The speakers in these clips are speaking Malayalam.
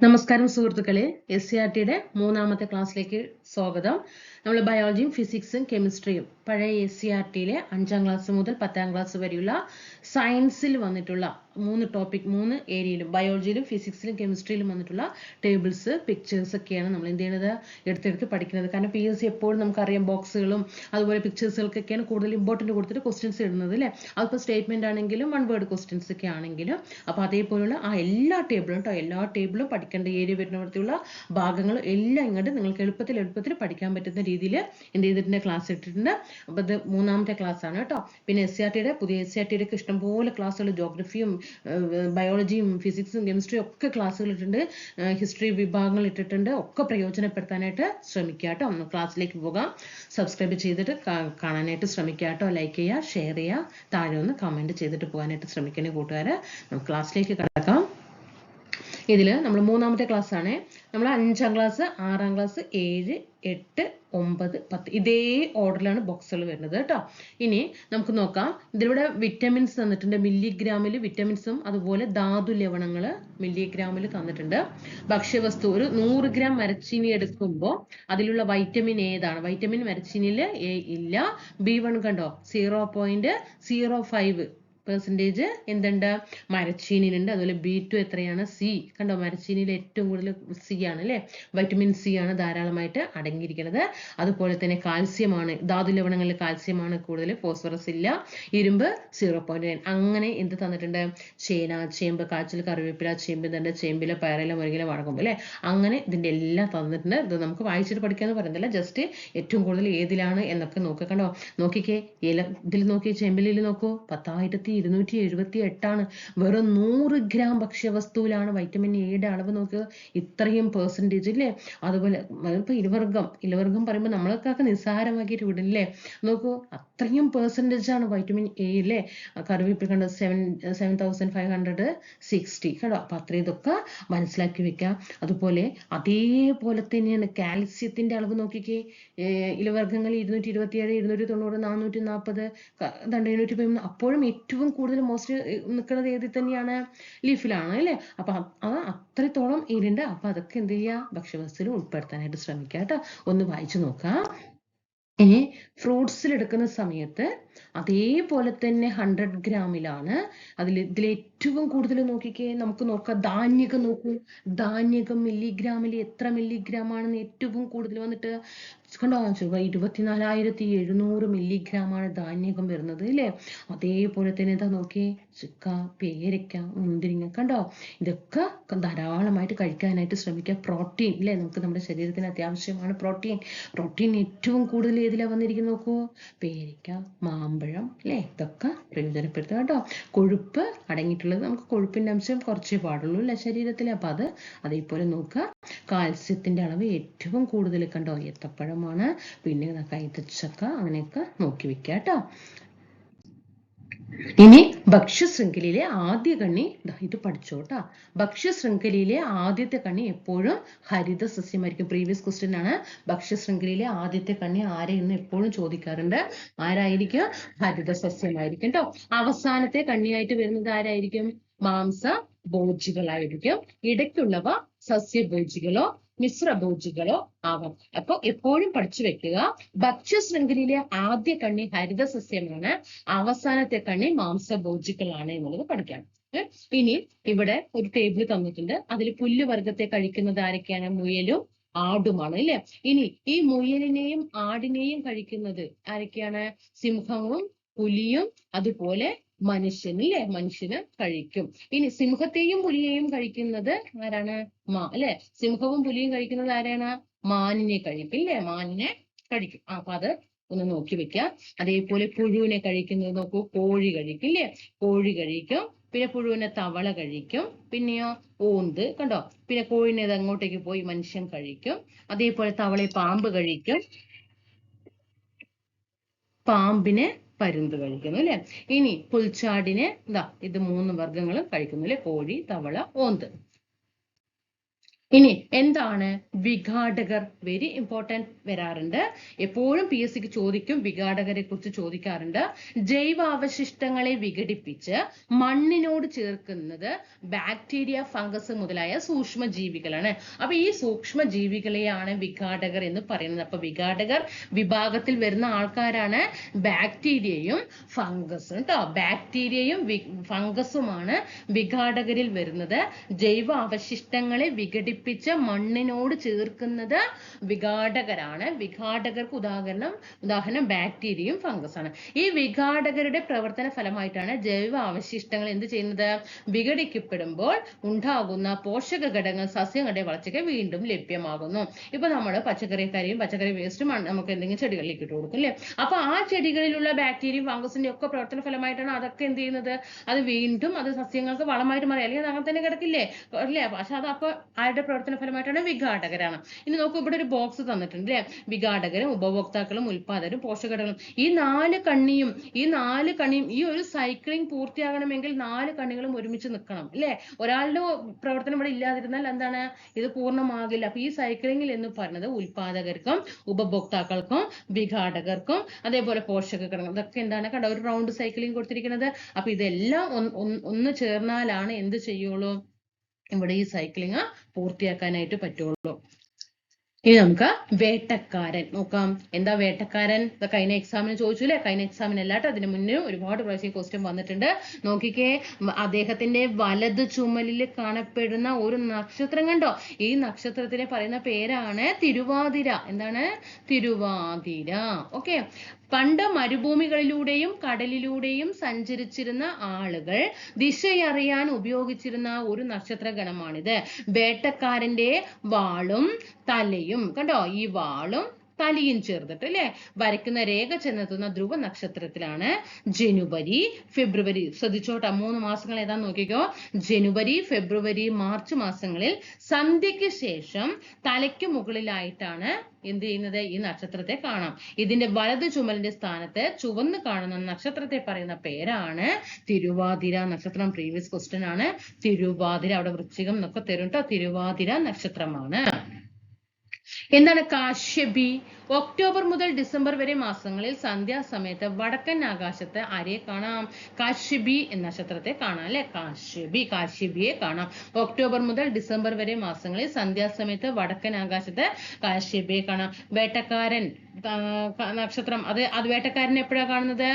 നമസ്കാരം സുഹൃത്തുക്കളെ, SCRTയുടെ മൂന്നാമത്തെ ക്ലാസ്സിലേക്ക് സ്വാഗതം. നമ്മൾ ബയോളജിയും ഫിസിക്സും കെമിസ്ട്രിയും പഴയ SCRTയിലെ 5ാം ക്ലാസ് മുതൽ 10ാം ക്ലാസ് വരെയുള്ള സയൻസിൽ വന്നിട്ടുള്ള മൂന്ന് ഏരിയയിലും ബയോളജിയിലും ഫിസിക്സിലും കെമിസ്ട്രിയിലും വന്നിട്ടുള്ള ടേബിൾസ്, പിക്ചേഴ്സ് ഒക്കെയാണ് നമ്മൾ എന്ത് ചെയ്യുന്നത്, എടുത്തെടുത്ത് പഠിക്കുന്നത്. കാരണം PSC എപ്പോഴും നമുക്കറിയാം ബോക്സുകളും അതുപോലെ പിക്ചേഴ്സുകൾക്കൊക്കെയാണ് കൂടുതൽ ഇമ്പോർട്ടൻറ്റ് കൊടുത്തിട്ട് ക്വസ്റ്റ്യൻസ് ഇടുന്നത് അല്ലേ. അതിപ്പോൾ സ്റ്റേറ്റ്മെന്റ് ആണെങ്കിലും 1 വേർഡ് ക്വസ്റ്റ്യൻസ് ഒക്കെ ആണെങ്കിലും അപ്പോൾ അതേപോലുള്ള ആ എല്ലാ ടേബിളും എല്ലാ ടേബിളും പഠിക്കേണ്ട ഏരിയ വരുന്നിടത്തുള്ള ഭാഗങ്ങൾ എല്ലാം ഇങ്ങോട്ട് നിങ്ങൾക്ക് എളുപ്പത്തിൽ പഠിക്കാൻ പറ്റുന്ന രീതിയിൽ എന്ത് ചെയ്തിട്ടുണ്ട്, ക്ലാസ് ഇട്ടിട്ടുണ്ട്. അപ്പോൾ ഇത് മൂന്നാമത്തെ ക്ലാസ് ആണ് കേട്ടോ. പിന്നെ പുതിയ SCRTയുടെ ഇഷ്ടംപോലെ ക്ലാസ്സുകൾ, ജോഗ്രഫിയും ബയോളജിയും ഫിസിക്സും കെമിസ്ട്രിയും ഒക്കെ ക്ലാസ്സുകൾ ഇട്ടിട്ടുണ്ട്. ഹിസ്റ്ററി വിഭാഗങ്ങൾ ഇട്ടിട്ടുണ്ട്. ഒക്കെ പ്രയോജനപ്പെടുത്താനായിട്ട് ശ്രമിക്കുക കേട്ടോ. ക്ലാസ്സിലേക്ക് പോകാം. സബ്സ്ക്രൈബ് ചെയ്തിട്ട് കാണാനായിട്ട് ശ്രമിക്കുക കേട്ടോ. ലൈക്ക് ചെയ്യുക, ഷെയർ ചെയ്യുക, താഴെ ഒന്ന് കമൻറ്റ് ചെയ്തിട്ട് പോകാനായിട്ട് ശ്രമിക്കണേ കൂട്ടുകാർ. ക്ലാസ്സിലേക്ക് കിടക്കാം. ഇതിൽ നമ്മൾ മൂന്നാമത്തെ ക്ലാസ് ആണ്. നമ്മൾ 5ാം ക്ലാസ്, 6ാം ക്ലാസ്, 7, 8, 9, 10 ഇതേ ഓർഡറിലാണ് ബോക്സുകൾ വരുന്നത് കേട്ടോ. ഇനി നമുക്ക് നോക്കാം. ഇതിലൂടെ വിറ്റമിൻസ് തന്നിട്ടുണ്ട്. മില്ലിഗ്രാമിൽ വിറ്റമിൻസും അതുപോലെ ധാതു ലവണങ്ങൾ മില്ലിഗ്രാമിൽ തന്നിട്ടുണ്ട്. ഭക്ഷ്യവസ്തു ഒരു 100 ഗ്രാം മരച്ചീനി എടുക്കുമ്പോൾ അതിലുള്ള വൈറ്റമിൻ ഏതാണ്? വൈറ്റമിൻ മരച്ചീനിയിൽ A ഇല്ല. B1 കണ്ടോ 0.05% എന്തുണ്ട്, മരച്ചീനിയിലുണ്ട്. അതുപോലെ B2 എത്രയാണ്? C കണ്ടോ, മരച്ചീനിയിൽ ഏറ്റവും കൂടുതൽ C ആണ് അല്ലേ. വൈറ്റമിൻ C ആണ് ധാരാളമായിട്ട് അടങ്ങിയിരിക്കുന്നത്. അതുപോലെ തന്നെ കാൽസ്യമാണ്, ധാതു ലവണങ്ങളിൽ കാൽസ്യമാണ് കൂടുതൽ, ഫോസ്ഫറസ് ഇല്ല. ഇരുമ്പ് 0.9. അങ്ങനെ എന്ത് തന്നിട്ടുണ്ട്, ചേന, ചേമ്പ്, കാച്ചിൽ, കറിവേപ്പില, ചേമ്പ് തണ്ട്, ചേമ്പില, പയറില, മുരിങ്ങയില, വഴക്കും അല്ലേ. അങ്ങനെ ഇതിൻ്റെ എല്ലാം തന്നിട്ടുണ്ട്. ഇത് നമുക്ക് വായിച്ചിട്ട് പഠിക്കാന്ന് പറയുന്നില്ല, ജസ്റ്റ് ഏറ്റവും കൂടുതൽ ഏതിലാണ് എന്നൊക്കെ നോക്കുക. കണ്ടോ, നോക്കിക്കേ, ഇതിൽ നോക്കി, ചേമ്പിലിൽ നോക്കൂ, 10,278 വെറും 100 ഗ്രാം ഭക്ഷ്യവസ്തുവിലാണ് വൈറ്റമിൻ എയുടെ അളവ്. നോക്കുക, ഇത്രയും പെർസെൻറ്റേജ് ഇല്ലേ. അതുപോലെ ഇപ്പൊ ഇലവർഗം പറയുമ്പോൾ നമ്മളൊക്കെ നിസ്സാരമാക്കിയിട്ട് വിടില്ലേ. നോക്കൂ, അത്രയും പെർസെൻറ്റേജ് ആണ് വൈറ്റമിൻ എ അല്ലേ. കറിവേപ്പില കണ്ടോ 7,560 കണ്ടോ. അപ്പൊ അത്രയും ഇതൊക്കെ മനസ്സിലാക്കി വെക്കാം. അതുപോലെ അതേപോലെ തന്നെയാണ് കാൽസ്യത്തിന്റെ അളവ്. നോക്കിക്കേ, ഇലവർഗങ്ങൾ 227, 290, 440, 713. അപ്പോഴും ഏറ്റവും കൂടുതൽ മോസ്റ്റ് നിൽക്കുന്നത് ഏതിൽ തന്നെയാണ്? ലീഫിലാണ് അല്ലേ. അപ്പൊ അത്രത്തോളം ഇതിലുണ്ട്. അപ്പൊ അതൊക്കെ എന്ത് ചെയ്യുക, ഭക്ഷ്യവസ്തുവിൽ ഉൾപ്പെടുത്താനായിട്ട് ശ്രമിക്കുക കേട്ടോ. ഒന്ന് വായിച്ചു നോക്കാം. ഇനി ഫ്രൂട്ട്സിൽ എടുക്കുന്ന സമയത്ത് അതേപോലെ തന്നെ 100 ഗ്രാമിലാണ്. ഇതിൽ ഏറ്റവും കൂടുതൽ നോക്കിക്കേ, നമുക്ക് നോക്കാം. ധാന്യകം നോക്കൂ, ധാന്യകം മില്ലിഗ്രാമിൽ എത്ര മില്ലിഗ്രാം ആണെന്ന് ഏറ്റവും കൂടുതൽ വന്നിട്ട് കണ്ടോ, 24,700 മില്ലിഗ്രാമാണ് ധാന്യകം വരുന്നത് അല്ലേ. അതേപോലെ തന്നെ ഇതാ നോക്കിയേ, ചുക്ക, പേരയ്ക്ക, മുന്തിരിങ്ങ കണ്ടോ. ഇതൊക്കെ ധാരാളമായിട്ട് കഴിക്കാനായിട്ട് ശ്രമിക്കുക. പ്രോട്ടീൻ അല്ലേ, നമുക്ക് നമ്മുടെ ശരീരത്തിന് അത്യാവശ്യമാണ് പ്രോട്ടീൻ ഏറ്റവും കൂടുതൽ ഏതിലാണ് വന്നിരിക്കുന്നത് നോക്കൂ, പേരയ്ക്ക, മാമ്പഴം അല്ലേ. ഇതൊക്കെ പ്രയോജനപ്പെടുത്തുക കേട്ടോ. കൊഴുപ്പ് അടങ്ങിയിട്ടുള്ളത്, നമുക്ക് കൊഴുപ്പിന്റെ അംശം കുറച്ചേ പാടുള്ളൂ അല്ലേ ശരീരത്തിൽ. അപ്പൊ അതേപോലെ നോക്കുക. കാൽസ്യത്തിന്റെ അളവ് ഏറ്റവും കൂടുതൽ കണ്ടോ, ഏത്തപ്പഴമാണ്. പിന്നെ കൈതച്ചക്ക, അങ്ങനെയൊക്കെ നോക്കി വെക്കുക കേട്ടോ. ഇനി ഭക്ഷ്യശൃംഖലയിലെ ആദ്യ കണ്ണി ഇത് പഠിച്ചോട്ടാ. ഭക്ഷ്യശൃംഖലയിലെ ആദ്യത്തെ കണ്ണി എപ്പോഴും ഹരിത സസ്യമായിരിക്കും. പ്രീവിയസ് ക്വസ്റ്റ്യൻ ആണ്. ഭക്ഷ്യശൃംഖലയിലെ ആദ്യത്തെ കണ്ണി ആരെയെന്ന് എപ്പോഴും ചോദിക്കാറുണ്ട്. ആരായിരിക്കും? ഹരിത സസ്യമായിരിക്കും കേട്ടോ. അവസാനത്തെ കണ്ണിയായിട്ട് വരുന്നത് ആരായിരിക്കും? മാംസഭോജികളായിരിക്കും. ഇടയ്ക്കുള്ളവ സസ്യഭോജികളോ മിശ്രഭോജികളോ ആവാം. അപ്പൊ എപ്പോഴും പഠിച്ചു വെക്കുക, ഭക്ഷ്യശൃംഖലയിലെ ആദ്യ കണ്ണി ഹരിത സസ്യമാണ്, അവസാനത്തെ കണ്ണി മാംസഭോജികളാണ് എന്നുള്ളത് പഠിക്കാം. ഇനി ഇവിടെ ഒരു ടേബിൾ തന്നിട്ടുണ്ട്. അതിൽ പുല്ലുവർഗത്തെ കഴിക്കുന്നത് ആരൊക്കെയാണ്? മുയലും ആടുമാണ് അല്ലെ. ഇനി ഈ മുയലിനെയും ആടിനെയും കഴിക്കുന്നത് ആരൊക്കെയാണ്? സിംഹവും പുലിയും അതുപോലെ മനുഷ്യന് അല്ലെ. മനുഷ്യന് കഴിക്കും. ഇനി സിംഹത്തെയും പുലിയെയും കഴിക്കുന്നത് ആരാണ്? അല്ലെ. സിംഹവും പുലിയും കഴിക്കുന്നത് ആരാണ്? മാനിനെ കഴിക്കും അല്ലെ. മാനിനെ കഴിക്കും. അപ്പൊ അത് ഒന്ന് നോക്കി വെക്കാം. അതേപോലെ പുഴുവിനെ കഴിക്കുന്നത് നോക്കൂ, കോഴി കഴിക്കും അല്ലെ. കോഴി കഴിക്കും. പിന്നെ പുഴുവിനെ തവള കഴിക്കും. പിന്നെയോ ഓന്ത് കണ്ടോ. പിന്നെ കോഴിനെ അങ്ങോട്ടേക്ക് പോയി മനുഷ്യൻ കഴിക്കും. അതേപോലെ തവളയെ പാമ്പ് കഴിക്കും. പാമ്പിനെ പരുന്ത് കഴിക്കുന്നു അല്ലെ. ഇനി പുൽച്ചാടിനെ ഇത് 3 വർഗ്ഗങ്ങളും കഴിക്കുന്നു അല്ലെ. കോഴി, തവള, ഓന്ത്. ഇനി എന്താണ് വിഘാടകർ? വെരി ഇമ്പോർട്ടന്റ് വരാറുണ്ട്. എപ്പോഴും PSCക്ക് ചോദിക്കും, വിഘാടകരെ കുറിച്ച് ചോദിക്കാറുണ്ട്. ജൈവാവശിഷ്ടങ്ങളെ വിഘടിപ്പിച്ച് മണ്ണിനോട് ചേർക്കുന്നത് ബാക്ടീരിയ, ഫംഗസ് മുതലായ സൂക്ഷ്മജീവികളാണ്. അപ്പൊ ഈ സൂക്ഷ്മജീവികളെയാണ് വിഘാടകർ എന്ന് പറയുന്നത്. അപ്പൊ വിഘാടകർ വിഭാഗത്തിൽ വരുന്ന ആൾക്കാരാണ് ബാക്ടീരിയയും ഫംഗസും കേട്ടോ. ബാക്ടീരിയയും ഫംഗസുമാണ് വിഘാടകരിൽ വരുന്നത്. ജൈവ അവശിഷ്ടങ്ങളെ വിഘടിപ്പിച്ച് മണ്ണിനോട് ചേർക്കുന്നത് വിഘാടകരാണ്. വിഘാടകർക്ക് ഉദാഹരണം ബാക്ടീരിയയും ഫംഗസാണ്. ഈ വിഘാടകരുടെ പ്രവർത്തന ഫലമായിട്ടാണ് ജൈവ അവശിഷ്ടങ്ങൾ എന്ത് ചെയ്യുന്നത്? വിഘടിക്കപ്പെടുമ്പോൾ ഉണ്ടാകുന്ന പോഷക ഘടകങ്ങൾ സസ്യങ്ങളുടെ വളർച്ചയ്ക്ക് വീണ്ടും ലഭ്യമാകുന്നു. ഇപ്പൊ നമ്മൾ പച്ചക്കറിയും പച്ചക്കറി വേസ്റ്റും നമുക്ക് എന്തെങ്കിലും ചെടികളിലേക്ക് ഇട്ട് കൊടുക്കും അല്ലേ? അപ്പൊ ആ ചെടികളിലുള്ള ബാക്ടീരിയയും ഫംഗസിന്റെ ഒക്കെ പ്രവർത്തന ഫലമായിട്ടാണ് അതൊക്കെ എന്ത് ചെയ്യുന്നത്? അത് വീണ്ടും അത് സസ്യങ്ങൾക്ക് വളമായിട്ട് മാറി, അല്ലെങ്കിൽ അങ്ങനെ തന്നെ കിടക്കില്ലേ അല്ലേ? പക്ഷെ അത് അപ്പൊ ആരുടെ പ്രവർത്തന ഫലമായിട്ടാണ്? വിഘാടകരാണ്. ഇനി നോക്കൂ, ഇവിടെ ഒരു ബോക്സ് തന്നിട്ടുണ്ട് അല്ലേ? വിഘാടകരും ഉപഭോക്താക്കളും ഉൽപാദകരും പോഷകഘടകങ്ങളും. ഈ നാല് കണ്ണിയും ഈ ഒരു സൈക്ലിംഗ് പൂർത്തിയാകണമെങ്കിൽ 4 കണ്ണികളും ഒരുമിച്ച് നിൽക്കണം അല്ലേ? ഒരാളുടെ പ്രവർത്തനം ഇവിടെ ഇല്ലാതിരുന്നാൽ എന്താണ്? ഇത് പൂർണ്ണമാകില്ല. അപ്പൊ ഈ സൈക്ലിംഗിൽ എന്ന് പറയുന്നത് ഉൽപാദകർക്കും ഉപഭോക്താക്കൾക്കും വിഘാടകർക്കും അതേപോലെ പോഷക ഘടകങ്ങൾ, ഇതൊക്കെ എന്താണ് കണ്ടോ? ഒരു റൗണ്ട് സൈക്ലിംഗ് കൊടുത്തിരിക്കുന്നത്. അപ്പൊ ഇതെല്ലാം ഒന്ന് ചേർന്നാലാണ് എന്ത് ചെയ്യുള്ളൂ? ഇവിടെ ഈ സൈക്ലിംഗ് പൂർത്തിയാക്കാനായിട്ട് പറ്റുള്ളൂ. ഇനി നമുക്ക് വേട്ടക്കാരൻ നോക്കാം. എന്താ വേട്ടക്കാരൻ? കഴിഞ്ഞ എക്സാമിന് ചോദിച്ചു അല്ലേ? കഴിഞ്ഞ എക്സാമിന് അല്ലാട്ടോ, അതിന് മുന്നേ ഒരുപാട് പ്രാവശ്യം ക്വസ്റ്റ്യൻ വന്നിട്ടുണ്ട്. നോക്കിക്കേ, അദ്ദേഹത്തിന്റെ വലത് ചുമലിൽ കാണപ്പെടുന്ന ഒരു നക്ഷത്രം കണ്ടോ? ഈ നക്ഷത്രത്തിനെ പറയുന്ന പേരാണ് തിരുവാതിര. എന്താണ്? തിരുവാതിര. ഓക്കെ. പണ്ട് മരുഭൂമികളിലൂടെയും കടലിലൂടെയും സഞ്ചരിച്ചിരുന്ന ആളുകൾ ദിശയറിയാൻ ഉപയോഗിച്ചിരുന്ന ഒരു നക്ഷത്ര ഗണമാണിത്. വേട്ടക്കാരന്റെ വാളും തലയും കണ്ടോ? ഈ വാളും തലയും ചേർത്തിട്ട് അല്ലെ വരയ്ക്കുന്ന രേഖ ചെന്നെത്തുന്ന ധ്രുവ നക്ഷത്രത്തിലാണ് ജനുവരി, ഫെബ്രുവരി. ശ്രദ്ധിച്ചോട്ടെ, 3 മാസങ്ങൾ ഏതാന്ന് നോക്കിക്കോ. ജനുവരി, ഫെബ്രുവരി, മാർച്ച് മാസങ്ങളിൽ സന്ധ്യയ്ക്ക് ശേഷം തലയ്ക്ക് മുകളിലായിട്ടാണ് എന്ത് ചെയ്യുന്നത്? ഈ നക്ഷത്രത്തെ കാണാം. ഇതിന്റെ വലത് ചുമലിന്റെ സ്ഥാനത്ത് ചുവന്ന് കാണുന്ന നക്ഷത്രത്തെ പറയുന്ന പേരാണ് തിരുവാതിര നക്ഷത്രം. പ്രീവിയസ് ക്വസ്റ്റ്യൻ ആണ്. തിരുവാതിര, അവിടെ വൃശ്ചികം എന്നൊക്കെ തരും കേട്ടോ. തിരുവാതിര നക്ഷത്രമാണ്. എന്താണ് കാശ്യപി? ഒക്ടോബർ മുതൽ ഡിസംബർ വരെ മാസങ്ങളിൽ സന്ധ്യാസമയത്ത് വടക്കൻ ആകാശത്ത് ആരെ കാണാം? കാശ്യപി എന്ന നക്ഷത്രത്തെ കാണാം അല്ലെ? കാശ്യപിയെ കാണാം. ഒക്ടോബർ മുതൽ ഡിസംബർ വരെ മാസങ്ങളിൽ സന്ധ്യാസമയത്ത് വടക്കൻ ആകാശത്ത് കാശ്യപിയെ കാണാം. വേട്ടക്കാരൻ നക്ഷത്രം, അത് വേട്ടക്കാരൻ എപ്പോഴാണ് കാണുന്നത്?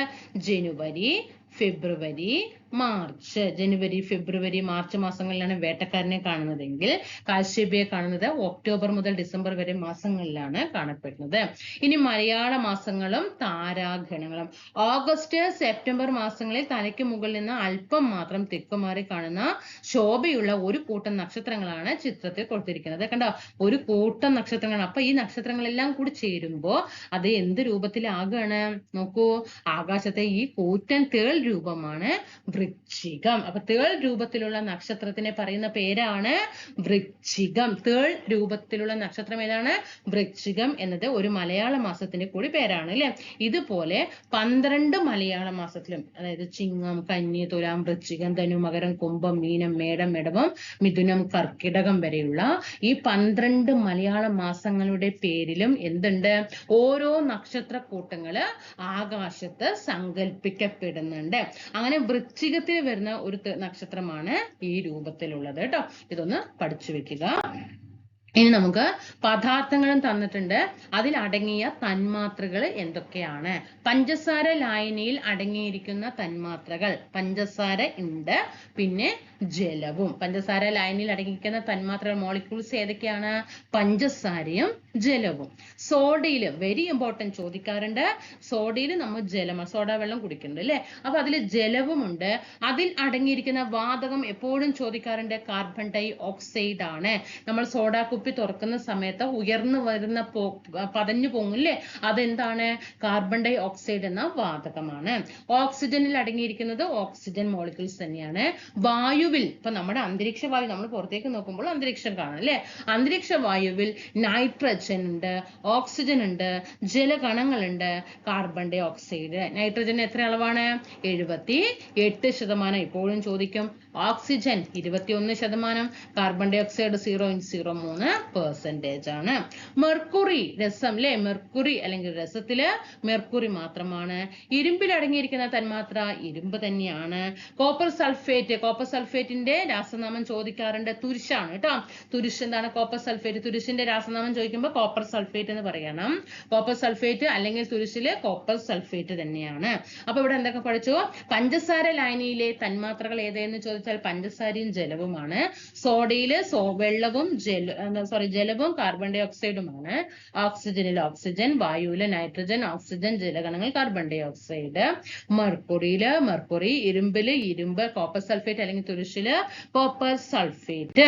ജനുവരി, ഫെബ്രുവരി, മാർച്ച്. ജനുവരി, ഫെബ്രുവരി, മാർച്ച് മാസങ്ങളിലാണ് വേട്ടക്കാരനെ കാണുന്നതെങ്കിൽ കാശ്യപിയെ കാണുന്നത് ഒക്ടോബർ മുതൽ ഡിസംബർ വരെ മാസങ്ങളിലാണ് കാണപ്പെടുന്നത്. ഇനി മലയാള മാസങ്ങളും താരാഗണങ്ങളും. ഓഗസ്റ്റ്, സെപ്റ്റംബർ മാസങ്ങളിൽ തലയ്ക്ക് മുകളിൽ നിന്ന് അല്പം മാത്രം തെക്കുമാറി കാണുന്ന ശോഭയുള്ള ഒരു കൂട്ടം നക്ഷത്രങ്ങളാണ് ചിത്രത്തിൽ കൊടുത്തിരിക്കുന്നത്. കണ്ടോ? ഒരു കൂട്ടം നക്ഷത്രങ്ങളാണ്. അപ്പൊ ഈ നക്ഷത്രങ്ങളെല്ലാം കൂടി ചേരുമ്പോ അത് എന്ത് രൂപത്തിലാകാണ്? നോക്കൂ, ആകാശത്തെ ഈ കൂറ്റൻ തേൾ രൂപമാണ് വൃശ്ചികം. അപ്പൊ തേൾ രൂപത്തിലുള്ള നക്ഷത്രത്തിനെ പറയുന്ന പേരാണ് വൃശ്ചികം. തേൾ രൂപത്തിലുള്ള നക്ഷത്രം ഏതാണ്? വൃശ്ചികം എന്നത് ഒരു മലയാള മാസത്തിന്റെ കൂടി പേരാണ് അല്ലെ? ഇതുപോലെ 12 മലയാള മാസത്തിലും, അതായത് ചിങ്ങം, കന്നി, തുലാം, വൃശ്ചികം, ധനു, മകരം, കുംഭം, മീനം, മേടം, ഇടവം, മിഥുനം, കർക്കിടകം വരെയുള്ള ഈ 12 മലയാള മാസങ്ങളുടെ പേരിലും എന്തുണ്ട്? ഓരോ നക്ഷത്ര കൂട്ടങ്ങള് ആകാശത്ത് സങ്കല്പിക്കപ്പെടുന്നുണ്ട്. അങ്ങനെ വൃശ്ചികത്തിൽ വരുന്ന ഒരു നക്ഷത്രമാണ് ഈ രൂപത്തിലുള്ളത് കേട്ടോ. ഇതൊന്ന് പഠിച്ചു വെക്കുക. ഇനി നമുക്ക് പദാർത്ഥങ്ങളും തന്നിട്ടുണ്ട്. അതിൽ അടങ്ങിയ തന്മാത്രകൾ എന്തൊക്കെയാണ്? പഞ്ചസാര ലായനിയിൽ അടങ്ങിയിരിക്കുന്ന തന്മാത്രകൾ. പഞ്ചസാര ഉണ്ട്, പിന്നെ ജലവും. പഞ്ചസാര ലായനിയിൽ അടങ്ങിയിരിക്കുന്ന തന്മാത്രകൾ മോളിക്യൂൾസ് ഏതൊക്കെയാണ്? പഞ്ചസാരയും ജലവും. സോഡയിൽ വെരി ഇമ്പോർട്ടന്റ് ചോദിക്കാറുണ്ട്. സോഡയിൽ നമ്മൾ സോഡ വെള്ളം കുടിക്കുന്നുണ്ട് അല്ലെ? അപ്പൊ അതിൽ ജലവുമുണ്ട്. അതിൽ അടങ്ങിയിരിക്കുന്ന വാതകം എപ്പോഴും ചോദിക്കാറുണ്ട്. കാർബൺ ഡൈ ഓക്സൈഡ് ആണ്. നമ്മൾ സോഡ കുപ്പി തുറക്കുന്ന സമയത്ത് ഉയർന്നു വരുന്ന പതഞ്ഞു പോങ്ങില്ലേ, അതെന്താണ്? കാർബൺ ഡൈ ഓക്സൈഡ് എന്ന വാതകമാണ്. ഓക്സിജനിൽ അടങ്ങിയിരിക്കുന്നത് ഓക്സിജൻ മോളിക്യൂൾസ് തന്നെയാണ്. വായുവിൽ ഇപ്പൊ നമ്മുടെ അന്തരീക്ഷ വായു നമ്മൾ പുറത്തേക്ക് നോക്കുമ്പോൾ അന്തരീക്ഷം കാണാം അല്ലെ. അന്തരീക്ഷ വായുവിൽ നൈട്രജൻ ഉണ്ട്, ഓക്സിജൻ ഉണ്ട്, ജലകണങ്ങളുണ്ട്, കാർബൺ ഡൈ ഓക്സൈഡ്. നൈട്രജൻ എത്ര അളവാണ്? 78%. ഇപ്പോഴും ചോദിക്കും. ഓക്സിജൻ 21%, കാർബൺ ഡൈ ഓക്സൈഡ് 0.03% ആണ്. മെർക്കുറി രസം അല്ലെ, മെർക്കുറി അല്ലെങ്കിൽ രസത്തില് മെർക്കുറി മാത്രമാണ്. ഇരുമ്പിൽ അടങ്ങിയിരിക്കുന്ന തന്മാത്ര ഇരുമ്പ് തന്നെയാണ്. കോപ്പർ സൾഫേറ്റ്, കോപ്പർ സൾഫേറ്റിന്റെ രാസനാമം ചോദിക്കാറുണ്ട്, തുരിശാണ് കേട്ടോ. തുരിശ് എന്താണ്? Copper sulphate. തുരിശിന്റെ രാസനാമം ചോദിക്കുമ്പോൾ കോപ്പർ സൾഫേറ്റ് എന്ന് പറയണം. കോപ്പർ സൾഫേറ്റ് അല്ലെങ്കിൽ തുരിശില് കോപ്പർ സൾഫേറ്റ് തന്നെയാണ്. അപ്പൊ ഇവിടെ എന്തൊക്കെ പഠിച്ചു? പഞ്ചസാര ലായനിയിലെ തന്മാത്രകൾ ഏതെന്ന് ചോദിച്ചാൽ പഞ്ചസാരയും ജലവുമാണ്. സോഡയില് വെള്ളവും ജലവും കാർബൺ ഡൈ ഓക്സൈഡുമാണ്. ഓക്സിജനിൽ ഓക്സിജൻ, വായുവില് നൈട്രജൻ, ഓക്സിജൻ, ജലകണങ്ങൾ, കാർബൺ ഡൈ ഓക്സൈഡ്. മെർക്കുറിയില് മെർക്കുറി, ഇരുമ്പില് ഇരുമ്പ്, കോപ്പർ സൾഫേറ്റ് അല്ലെങ്കിൽ തുരിശില് കോപ്പർ സൾഫേറ്റ്.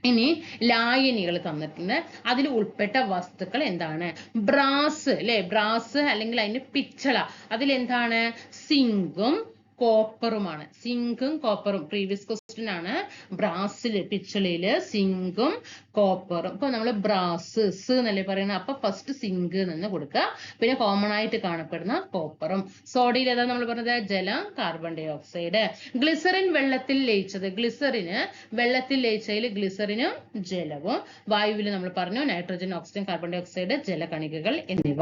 ഇനി ലായനികൾ തന്നിട്ടുണ്ട്. അതിൽ ഉൾപ്പെട്ട വസ്തുക്കൾ എന്താണ്? ബ്രാസ് അല്ലെ, ബ്രാസ് അല്ലെങ്കിൽ അതിന്റെ പിച്ചള, അതിലെന്താണ്? സിങ്കും കോപ്പറുമാണ്. സിങ്കും കോപ്പറും പ്രീവിയസ് ക്വസ്റ്റ്യൻ ആണ്. ബ്രാസില് പിച്ചളയില് സിങ്കും കോപ്പറും. ഇപ്പൊ നമ്മള് ബ്രാസ് എന്നല്ലേ പറയുന്നത്, അപ്പൊ ഫസ്റ്റ് സിങ്ക് എന്ന് കൊടുക്കുക. പിന്നെ കോമൺ ആയിട്ട് കാണപ്പെടുന്ന കോപ്പറും. സോഡയിൽ ഏതാ നമ്മൾ പറഞ്ഞത്? ജലം, കാർബൺ ഡൈ ഓക്സൈഡ്. ഗ്ലിസറിൻ വെള്ളത്തിൽ ലയിച്ചത്, ഗ്ലിസറിന് വെള്ളത്തിൽ ലയിച്ചതിൽ ഗ്ലിസറിനും ജലവും. വായുവിൽ നമ്മൾ പറഞ്ഞു nitrogen, oxygen, carbon dioxide, ജലകണികകൾ എന്നിവ.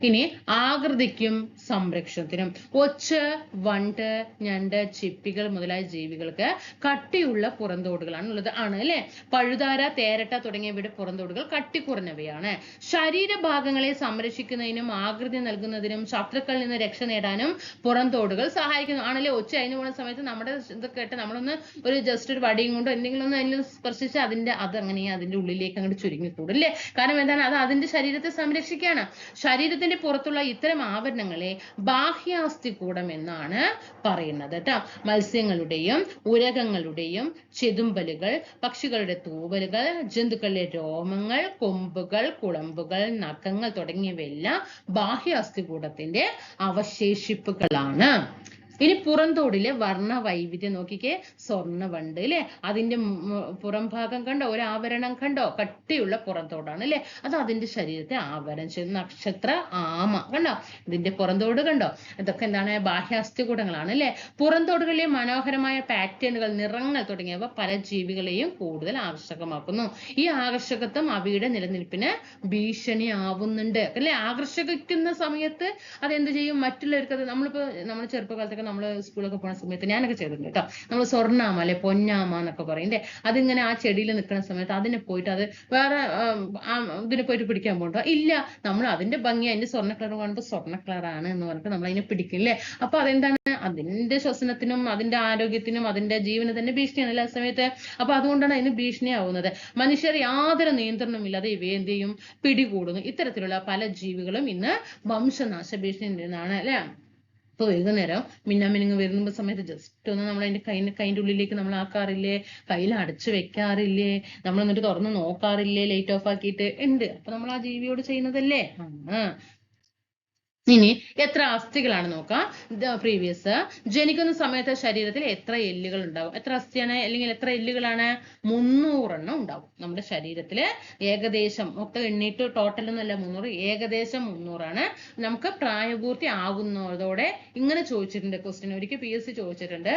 ഇനി ആകൃതിക്കും സംരക്ഷണത്തിനും ഒച്ച്, വണ്ട്, ഞണ്ട്, ചിപ്പികൾ മുതലായ ജീവികൾക്ക് കട്ടിയുള്ള പുറന്തോടുകളാണ് ഉള്ളത് ആണ് അല്ലെ. പഴുതാര, തേരട്ട തുടങ്ങിയവയുടെ പുറന്തോടുകൾ കട്ടി കുറഞ്ഞവയാണ്. ശരീരഭാഗങ്ങളെ സംരക്ഷിക്കുന്നതിനും ആകൃതി നൽകുന്നതിനും ശത്രുക്കളിൽ നിന്ന് രക്ഷ നേടാനും പുറന്തോടുകൾ സഹായിക്കുന്നു ആണല്ലേ. ഒച്ച അഴിഞ്ഞു പോകുന്ന സമയത്ത് നമ്മുടെ ഇതൊക്കെ ആയിട്ട് നമ്മളൊന്ന് ജസ്റ്റ് ഒരു വടിയും കൊണ്ടോ എന്തെങ്കിലും ഒന്ന് അതിൽ സ്പർശിച്ച് അതങ്ങനെ അതിന്റെ ഉള്ളിലേക്ക് അങ്ങോട്ട് ചുരുങ്ങിക്കൂടും അല്ലേ. കാരണം എന്താണ്? അത് അതിന്റെ ശരീരത്തെ സംരക്ഷിക്കുകയാണ്. ശരീരത്തിന്റെ പുറത്തുള്ള ഇത്തരം ആവരണങ്ങളെ ബാഹ്യാസ്ഥികൂടം എന്നാണ് പറയുന്നത് കേട്ടോ. മത്സ്യങ്ങളുടെയും ഉരകങ്ങളുടെയും ചെതുമ്പലുകൾ, പക്ഷികളുടെ തൂവലുകൾ, ജന്തുക്കളുടെ രോമങ്ങൾ, കൊമ്പുകൾ, കുളമ്പുകൾ, നഖങ്ങൾ തുടങ്ങിയവയെല്ലാം ബാഹ്യാസ്ഥികൂടത്തിന്റെ അവശേഷിപ്പുകളാണ്. ഇനി പുറന്തോടിലെ വർണ്ണ വൈവിധ്യം നോക്കിക്കേ. സ്വർണ്ണവണ്ട് അല്ലെ, അതിന്റെ പുറം ഭാഗം കണ്ടോ, ഒരു ആവരണം കണ്ടോ, കട്ടിയുള്ള പുറന്തോടാണ് അല്ലെ. അത് അതിന്റെ ശരീരത്തെ ആവരണം ചെയ്യുന്ന നക്ഷത്ര ആമ കണ്ടോ, ഇതിന്റെ പുറന്തോട് കണ്ടോ. ഇതൊക്കെ എന്താണ്? ബാഹ്യാസ്ഥികൂടങ്ങളാണ് അല്ലെ. പുറന്തോടുകളിലെ മനോഹരമായ പാറ്റേണുകൾ, നിറങ്ങൾ തുടങ്ങിയവ പല ജീവികളെയും കൂടുതൽ ആകർഷകമാക്കുന്നു. ഈ ആകർഷകത്വം അവയുടെ നിലനിൽപ്പിന് ഭീഷണിയാവുന്നുണ്ട് അല്ലെ. ആകർഷിക്കുന്ന സമയത്ത് അതെന്ത് ചെയ്യും? മറ്റുള്ളവർക്ക് അത് നമ്മൾ ചെറുപ്പകാലത്തൊക്കെ നമ്മൾ സ്കൂളൊക്കെ പോകുന്ന സമയത്ത് ഞാനൊക്കെ ചെയ്തിട്ടുണ്ട് കേട്ടോ. നമ്മൾ സ്വർണ്ണാമ അല്ലെ, പൊന്നാമ എന്നൊക്കെ പറയണ്ടേ. അതിങ്ങനെ ആ ചെടിയിൽ നിൽക്കുന്ന സമയത്ത് അതിനെ പോയിട്ട് അത് വേറെ ഇതിനെ പോയിട്ട് പിടിക്കാൻ പോകണ്ടോ? ഇല്ല, നമ്മൾ അതിന്റെ ഭംഗി, അതിന്റെ സ്വർണ്ണ കളർ കാണുമ്പോൾ സ്വർണ്ണ കളറാണ് എന്ന് പറഞ്ഞിട്ട് നമ്മൾ അതിനെ പിടിക്കില്ലേ. അപ്പൊ അതെന്താണ്? അതിന്റെ ശ്വസനത്തിനും അതിന്റെ ആരോഗ്യത്തിനും അതിന്റെ ജീവന് തന്നെ ഭീഷണിയാണ് ആ സമയത്ത്. അപ്പൊ അതുകൊണ്ടാണ് അതിന് ഭീഷണിയാവുന്നത്. മനുഷ്യർ യാതൊരു നിയന്ത്രണമില്ലാതെ ഇവയെ എന്ത് ചെയ്യും? പിടികൂടുന്നു. ഇത്തരത്തിലുള്ള പല ജീവികളും ഇന്ന് വംശനാശ ഭീഷണി നിന്നാണ് അല്ലെ. ഇപ്പൊ വൈകുന്നേരം മിന്നാമിനുങ്ങ് വരുന്ന സമയത്ത് ജസ്റ്റ് ഒന്ന് നമ്മൾ അതിന്റെ കൈൻ്റെ ഉള്ളിലേക്ക് നമ്മൾ ആക്കാറില്ലേ, കയ്യിൽ അടച്ചു വെക്കാറില്ലേ, നമ്മൾ എന്നിട്ട് തുറന്ന് നോക്കാറില്ലേ, ലൈറ്റ് ഓഫ് ആക്കിയിട്ട് ഉണ്ട്. അപ്പൊ നമ്മൾ ആ ജീവിയോട് ചെയ്യുന്നതല്ലേ. ഇനി എത്ര അസ്ഥികളാണ് നോക്കാം. പ്രീവിയസ് ജനിക്കുന്ന സമയത്ത് ശരീരത്തിൽ എത്ര എല്ലുകൾ ഉണ്ടാവും? എത്ര അസ്ഥിയാണ് അല്ലെങ്കിൽ എത്ര എല്ലുകളാണ്? 300 എണ്ണം ഉണ്ടാവും നമ്മുടെ ശരീരത്തില്. ഏകദേശം മൊത്തം എണ്ണീട്ട് ടോട്ടൽ ഒന്നല്ല 300, ഏകദേശം 300 ആണ്. നമുക്ക് പ്രായപൂർത്തി ആകുന്നതോടെ ഇങ്ങനെ ചോദിച്ചിട്ടുണ്ട് ക്വസ്റ്റ്യൻ, ഒരിക്കൽ PSC ചോദിച്ചിട്ടുണ്ട്.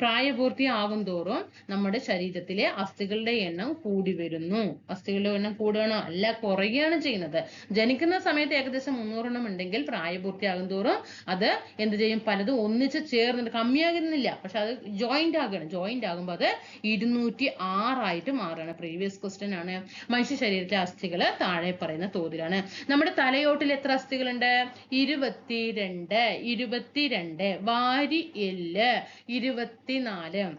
പ്രായപൂർത്തി ആകും തോറും നമ്മുടെ ശരീരത്തിലെ അസ്ഥികളുടെ എണ്ണം കൂടി വരുന്നു. അസ്ഥികളുടെ എണ്ണം കൂടുകയാണോ? അല്ല, കുറയുകയാണ് ചെയ്യുന്നത്. ജനിക്കുന്ന സമയത്ത് ഏകദേശം 300 എണ്ണം ഉണ്ടെങ്കിൽ പ്രായപൂർത്തിയാകും തോറും അത് എന്ത് ചെയ്യും? പലതും ഒന്നിച്ച് ചേർന്നിട്ട് കമ്മിയാകുന്നില്ല, പക്ഷെ അത് ജോയിന്റ് ആകണം. ജോയിന്റ് ആകുമ്പോൾ അത് 206 ആയിട്ട് മാറുകയാണ്. പ്രീവിയസ് ക്വസ്റ്റ്യൻ ആണ്. മനുഷ്യ ശരീരത്തിലെ അസ്ഥികൾ താഴെ പറയുന്ന തോതിലാണ്. നമ്മുടെ തലയോട്ടിൽ എത്ര അസ്ഥികളുണ്ട്? 22. വാരി എല്ല് 24.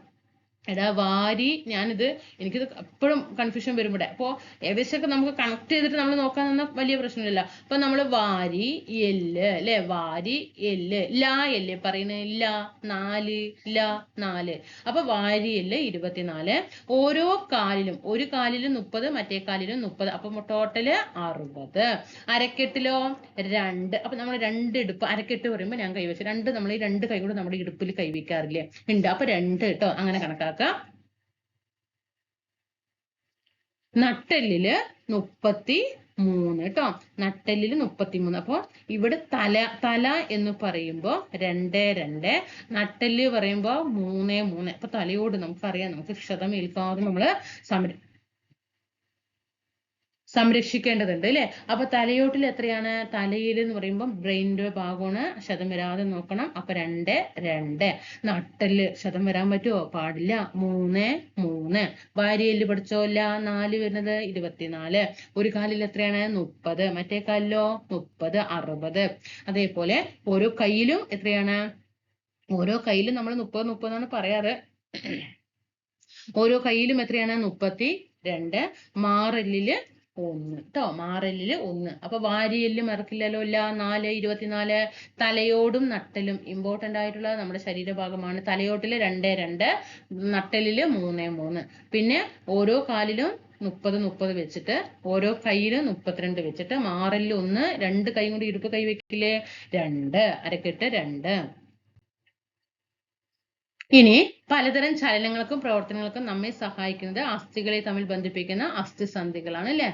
എടാ വാരി, ഞാനിത് എനിക്കിത് എപ്പോഴും കൺഫ്യൂഷൻ വരും ഇവിടെ. അപ്പോൾ ഏകദേശമൊക്കെ നമുക്ക് കണക്ട് ചെയ്തിട്ട് നമ്മൾ നോക്കാൻ നിന്നാൽ വലിയ പ്രശ്നമില്ല. അപ്പൊ നമ്മൾ വാരി എല്ല് അല്ലെ, വാരി എല്ല് ലാ എല്ല് പറയുന്നത് ല 4 ല 4. അപ്പൊ വാരി എല്ല് 24. ഓരോ കാലിലും, ഒരു കാലിലും 30, മറ്റേ കാലിലും 30. അപ്പൊ ടോട്ടല് 60. അരക്കെട്ടിലോ 2. അപ്പൊ നമ്മൾ 2 ഇടുപ്പ്, അരക്കെട്ട് പറയുമ്പോൾ ഞാൻ കൈവച്ചു 2, നമ്മൾ ഈ 2 കൈ കൊണ്ട് നമ്മുടെ ഇടുപ്പിൽ കൈവയ്ക്കാറില്ലേ, ഉണ്ട്. അപ്പൊ 2 കേട്ടോ, അങ്ങനെ കണക്കാക്കാം. നട്ടെല്ലില് 33 കേട്ടോ, നട്ടെല്ലില് 33. അപ്പൊ ഇവിടെ തല എന്ന് പറയുമ്പോ 2 2, നട്ടെല്ല് പറയുമ്പോ 3 3. അപ്പൊ തലയോട് നമുക്കറിയാം, നമുക്ക് ക്ഷതം ഏൽക്കാതെ നമ്മള് സംരക്ഷിക്കേണ്ടതുണ്ട് അല്ലെ. അപ്പൊ തലയോട്ടിൽ എത്രയാണ്, തലയിൽ എന്ന് പറയുമ്പോൾ ബ്രെയിനിന്റെ ഭാഗമാണ്, ക്ഷതം വരാതെ നോക്കണം. അപ്പൊ 2 2. നട്ടെല്ല് ക്ഷതം വരാൻ പറ്റുമോ, പാടില്ല, 3 3. വാരിയെല്ല് പഠിച്ചോല്ല, 4 വരുന്നത് 24. ഒരു കാലിൽ എത്രയാണ്, 30, മറ്റേ കാലിലോ 30 60. അതേപോലെ ഓരോ കൈയിലും എത്രയാണ്, ഓരോ കൈയിലും നമ്മൾ 30 30 എന്നാണ് പറയാറ്. ഓരോ കൈയിലും എത്രയാണ്, 32. മാറെല്ലില് 1 കേട്ടോ, മാറെല്ലില് 1. അപ്പൊ വാരിയെല്ല് മറക്കില്ലല്ലോ, 4 24. തലയോടും നട്ടലും ഇമ്പോർട്ടന്റ് ആയിട്ടുള്ള നമ്മുടെ ശരീരഭാഗമാണ്. തലയോട്ടില് 2 2, നട്ടലില് 3 3. പിന്നെ ഓരോ കാലിലും 30 30 വെച്ചിട്ട്, ഓരോ കൈയിലും 32 വെച്ചിട്ട്, മാറലിൽ 1, 2 കൈ കൊണ്ട് ഇടുപ്പ് കൈ വെക്കില്ലേ, 2, അരക്കെട്ട് 2. ഇനി പലതരം ചലനങ്ങൾക്കും പ്രവർത്തനങ്ങൾക്കും നമ്മെ സഹായിക്കുന്നത് അസ്ഥികളെ തമ്മിൽ ബന്ധിപ്പിക്കുന്ന അസ്ഥിസന്ധികളാണ് അല്ലെ.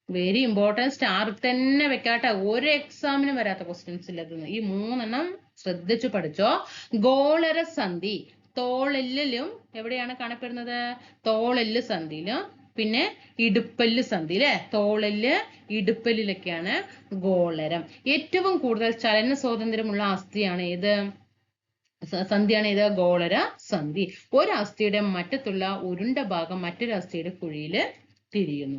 വെരി ഇമ്പോർട്ടൻറ്റ്, സ്റ്റാർ തന്നെ വെക്കാട്ടെ, ഒരു എക്സാമിനും വരാത്ത ക്വസ്റ്റ്യൻസ് ഇല്ലെന്ന്. ഈ 3 ശ്രദ്ധിച്ചു പഠിച്ചോ. ഗോളര സന്ധി തോളെല്ലിലും എവിടെയാണ് കാണപ്പെടുന്നത്, തോളെല്ല് സന്ധിയിലും പിന്നെ ഇടുപ്പല്ല് സന്ധി അല്ലെ. തോളെല്ല് ഇടുപ്പല്ലിലൊക്കെയാണ് ഗോളരം. ഏറ്റവും കൂടുതൽ ചലന സ്വാതന്ത്ര്യമുള്ള അസ്ഥിയാണ് ഏത്, സന്ധിയാണ് ഇത്, ഗോളര സന്ധി. ഒരു അസ്ഥിയുടെ മറ്റത്തുള്ള ഉരുണ്ട ഭാഗം മറ്റൊരു അസ്ഥിയുടെ കുഴിയില് തിരിയുന്നു.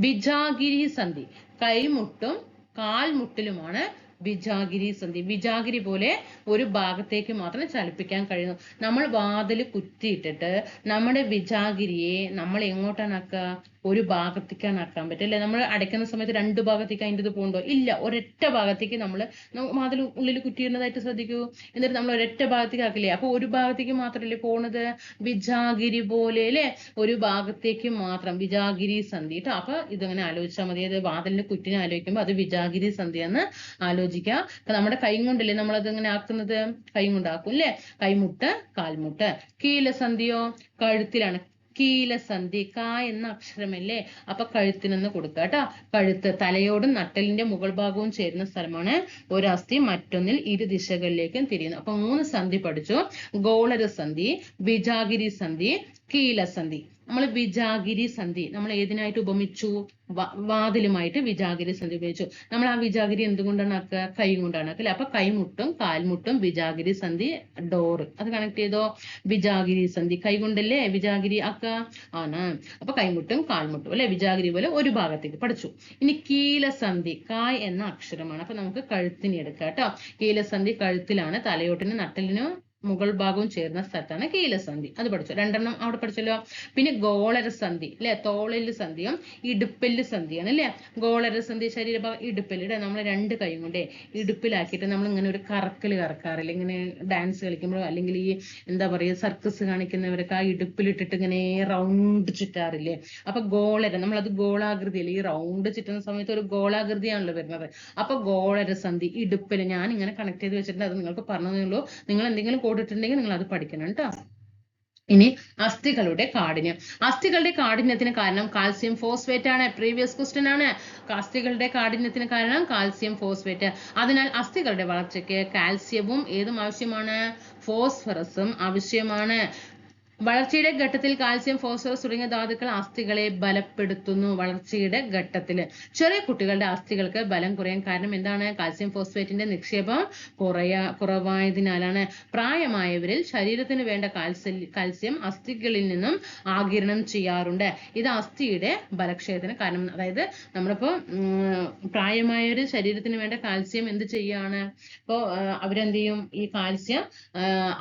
ബിജാഗിരി സന്ധി കൈമുട്ടും കാൽമുട്ടിലുമാണ് ബിജാഗിരി സന്ധി. ബിജാഗിരി പോലെ ഒരു ഭാഗത്തേക്ക് മാത്രം ചലിപ്പിക്കാൻ കഴിയുന്നു. നമ്മൾ വാതിൽ കുറ്റിയിട്ടിട്ട് നമ്മുടെ ബിജാഗിരിയെ നമ്മൾ എങ്ങോട്ടാണ് ആക്കുക, ഒരു ഭാഗത്തേക്കാണ് ആക്കാൻ പറ്റും അല്ലെ. നമ്മൾ അടയ്ക്കുന്ന സമയത്ത് 2 ഭാഗത്തേക്ക് അതിൻ്റെ ഇത് പോകുന്നുണ്ടോ, ഇല്ല, ഒരൊറ്റ ഭാഗത്തേക്ക് നമ്മൾ വാതിൽ ഉള്ളിൽ കുറ്റിയിടുന്നതായിട്ട് ശ്രദ്ധിക്കൂ. എന്നിട്ട് നമ്മൾ ഒരൊറ്റ ഭാഗത്തേക്ക് ആക്കില്ലേ, അപ്പൊ ഒരു ഭാഗത്തേക്ക് മാത്രമല്ലേ പോണത്, ബിജാഗിരി പോലെ അല്ലെ, ഒരു ഭാഗത്തേക്ക് മാത്രം, ബിജാഗിരി സന്ധി കേട്ടോ. അപ്പൊ ഇതങ്ങനെ ആലോചിച്ചാൽ മതി. അത് വാതിലിന്റെ കുറ്റിനെ ആലോചിക്കുമ്പോൾ അത് ബിജാഗിരി സന്ധിയാന്ന് ആലോചിക്കുക. അപ്പൊ നമ്മുടെ കൈ കൊണ്ടല്ലേ നമ്മളത് ഇങ്ങനെ ആക്കുന്നത്, കൈ കൊണ്ടാക്കും അല്ലെ. കൈമുട്ട് കാൽമുട്ട്. കീലസന്ധിയോ കഴുത്തിലാണ്, കീലസന്ധി ക എന്ന അക്ഷരമല്ലേ, അപ്പൊ കഴുത്തിനെന്ന് കൊടുക്കുക കേട്ടോ. കഴുത്ത് തലയോടും നട്ടലിന്റെ മുകൾ ഭാഗവും ചേരുന്ന സ്ഥലമാണ്. ഒരു അസ്ഥി മറ്റൊന്നിൽ ഇരു ദിശകളിലേക്കും തിരിയുന്നു. അപ്പൊ 3 സന്ധി പഠിച്ചു. ഗോളര സന്ധി, ബിജാഗിരി സന്ധി, കീലസന്ധി. നമ്മൾ ബിജാഗിരി സന്ധി നമ്മൾ ഏതിനായിട്ട് ഉപമിച്ചു, വാതിലുമായിട്ട് ബിജാഗിരി സന്ധി ഉപയോഗിച്ചു. നമ്മൾ ആ ബിജാഗിരി എന്തുകൊണ്ടാണ് ആക്കുക, കൈ കൊണ്ടാണ് ആക്കുക. അപ്പൊ കൈമുട്ടും കാൽമുട്ടും ബിജാഗിരി സന്ധി, ഡോറ് അത് കണക്ട് ചെയ്തോ. ബിജാഗിരി സന്ധി കൈ കൊണ്ടല്ലേ ബിജാഗിരി ആക്കുക ആണ്. അപ്പൊ കൈമുട്ടും കാൽമുട്ടും അല്ലെ, ബിജാഗിരി പോലെ ഒരു ഭാഗത്തേക്ക് പഠിച്ചു. ഇനി കീലസന്ധി കായ് എന്ന അക്ഷരമാണ്. അപ്പൊ നമുക്ക് കഴുത്തിന് എടുക്കാം കേട്ടോ. കീലസന്ധി കഴുത്തിലാണ്, തലയോട്ടിനും നട്ടലിനും മുകൾ ഭാഗവും ചേർന്ന സ്ഥലത്താണ് കീലസന്ധി. അത് പഠിച്ചു, 2 അവിടെ പഠിച്ചല്ലോ. പിന്നെ ഗോളരസന്ധി അല്ലെ, തോളെല്ല് സന്ധിയും ഇടുപ്പെല്ല് സന്ധിയാണ് അല്ലെ. ഗോളരസന്ധി ശരീരഭാഗം ഇടുപ്പെല്ല്, നമ്മൾ 2 കൈ കൊണ്ടേ ഇടുപ്പിലാക്കിയിട്ട് നമ്മൾ ഇങ്ങനെ ഒരു കറക്കാറില്ല, ഇങ്ങനെ ഡാൻസ് കളിക്കുമ്പോഴോ അല്ലെങ്കിൽ ഈ എന്താ പറയുക സർക്കസ് കാണിക്കുന്നവരൊക്കെ ആ ഇടുപ്പിലിട്ടിട്ട് ഇങ്ങനെ റൗണ്ട് ചുറ്റാറില്ലേ. അപ്പൊ ഗോളര, നമ്മളത് ഗോളാകൃതിയല്ലേ, ഈ റൗണ്ട് ചുറ്റുന്ന സമയത്ത് ഒരു ഗോളാകൃതിയാണല്ലോ വരുന്നത്. അപ്പൊ ഗോളരസന്ധി ഇടുപ്പില് ഞാൻ ഇങ്ങനെ കണക്ട് ചെയ്ത് വെച്ചിട്ടുണ്ട്, അത് നിങ്ങൾക്ക് പറഞ്ഞതേ ഉള്ളൂ. നിങ്ങൾ എന്തെങ്കിലും കോഡിട്ടുണ്ടെങ്കിൽ നിങ്ങൾ അത് പഠിക്കണം കേട്ടോ. ഇനി അസ്ഥികളുടെ കാഠിന്യം. അസ്ഥികളുടെ കാഠിന്യത്തിന് കാരണം കാൽസ്യം ഫോസ്ഫേറ്റ് ആണ്. പ്രീവിയസ് ക്വസ്റ്റ്യൻ ആണ്. അസ്ഥികളുടെ കാഠിന്യത്തിന് കാരണം കാൽസ്യം ഫോസ്ഫേറ്റ്. അതിനാൽ അസ്ഥികളുടെ വളർച്ചയ്ക്ക് കാൽസ്യവും ഏതും ആവശ്യമാണ്, ഫോസ്ഫറസും ആവശ്യമാണ്. വളർച്ചയുടെ ഘട്ടത്തിൽ കാൽസ്യം ഫോസ്ഫറസ് തുടങ്ങിയ ധാതുക്കൾ അസ്ഥികളെ ബലപ്പെടുത്തുന്നു. വളർച്ചയുടെ ഘട്ടത്തിൽ ചെറിയ കുട്ടികളുടെ അസ്ഥികൾക്ക് ബലം കുറയാൻ കാരണം എന്താണ്, കാൽസ്യം ഫോസ്ഫേറ്റിന്റെ നിക്ഷേപം കുറവായതിനാലാണ്. പ്രായമായവരിൽ ശരീരത്തിന് വേണ്ട കാൽസ്യം അസ്ഥികളിൽ നിന്നും ആഗിരണം ചെയ്യാറുണ്ട്. ഇത് അസ്ഥിയുടെ ബലക്ഷയത്തിന് കാരണം. അതായത് നമ്മളിപ്പോ പ്രായമായവര് ശരീരത്തിന് വേണ്ട കാൽസ്യം എന്ത് ചെയ്യാണ്, ഇപ്പോ അവരെന്ത് ചെയ്യും, ഈ കാൽസ്യം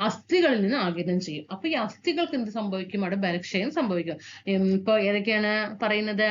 അസ്ഥികളിൽ നിന്ന് ആഗിരണം ചെയ്യും. അപ്പൊ ഈ അസ്ഥികൾ അസ്ഥികൾക്ക് എന്ത് സംഭവിക്കും? അവിടെ ബലക്ഷയം സംഭവിക്കും. ഇപ്പൊ ഏതൊക്കെയാണ് പറയുന്നത്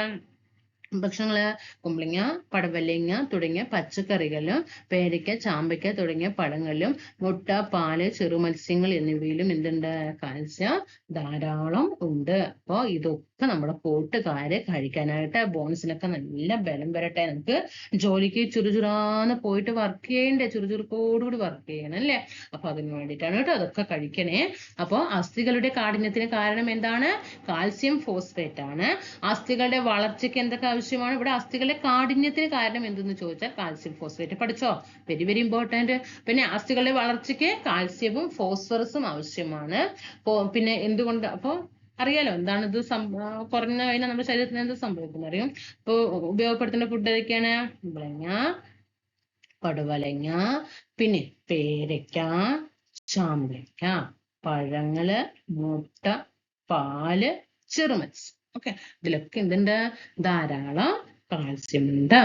ഭക്ഷണങ്ങള്? കുമ്പളങ്ങ, പടവലങ്ങ തുടങ്ങിയ പച്ചക്കറികളിലും പേരയ്ക്ക, ചാമ്പയ്ക്ക തുടങ്ങിയ പഴങ്ങളിലും മുട്ട, പാല്, ചെറുമത്സ്യങ്ങൾ എന്നിവയിലും എന്തുണ്ട്? കാൽസ്യം ധാരാളം ഉണ്ട്. അപ്പൊ ഇതൊക്കെ നമ്മുടെ കൂട്ടുകാര് കഴിക്കാനായിട്ട് ബോൺസിനൊക്കെ നല്ല ബലം വരട്ടെ. നമുക്ക് ജോലിക്ക് ചുറുചുറാന്ന് പോയിട്ട് വർക്ക് ചെയ്യണ്ടേ? ചുറുചുറുക്കോടുകൂടി വർക്ക് ചെയ്യണം അല്ലേ? അപ്പൊ അതിന് വേണ്ടിയിട്ടാണ് കേട്ടോ അതൊക്കെ കഴിക്കണേ. അപ്പൊ അസ്ഥികളുടെ കാഠിന്യത്തിന് കാരണം എന്താണ്? കാൽസ്യം ഫോസ്ഫേറ്റ് ആണ്. അസ്ഥികളുടെ വളർച്ചയ്ക്ക് എന്തൊക്കെ ആവശ്യമാണ്? ഇവിടെ അസ്ഥികളുടെ കാഠിന്യത്തിന് കാരണം എന്തെന്ന് ചോദിച്ചാൽ കാൽസ്യം ഫോസ്ഫേറ്റ്. പഠിച്ചോ? Very very important. പിന്നെ അസ്ഥികളുടെ വളർച്ചയ്ക്ക് കാൽസ്യവും ഫോസ്ഫറസും ആവശ്യമാണ്. പിന്നെ എന്തുകൊണ്ട്? അപ്പൊ അറിയാലോ എന്താണ് ഇത് കുറഞ്ഞു കഴിഞ്ഞാൽ നമ്മുടെ ശരീരത്തിന് എന്ത് സംഭവിക്കുന്നത് അറിയും. ഇപ്പൊ ഉപയോഗപ്പെടുത്തുന്ന ഫുഡ് ഏതൊക്കെയാണ്? കുമ്പളങ്ങ, പടുവലങ്ങ, പിന്നെ പേരയ്ക്ക, ചാമ്പയ്ക്ക, പഴങ്ങള്, മുട്ട, പാല്, ചെറുമത്സ്യം. ഓക്കെ, ഇതിലൊക്കെ എന്തുണ്ട്? ധാരാളം കാൽസ്യം ഉണ്ട്.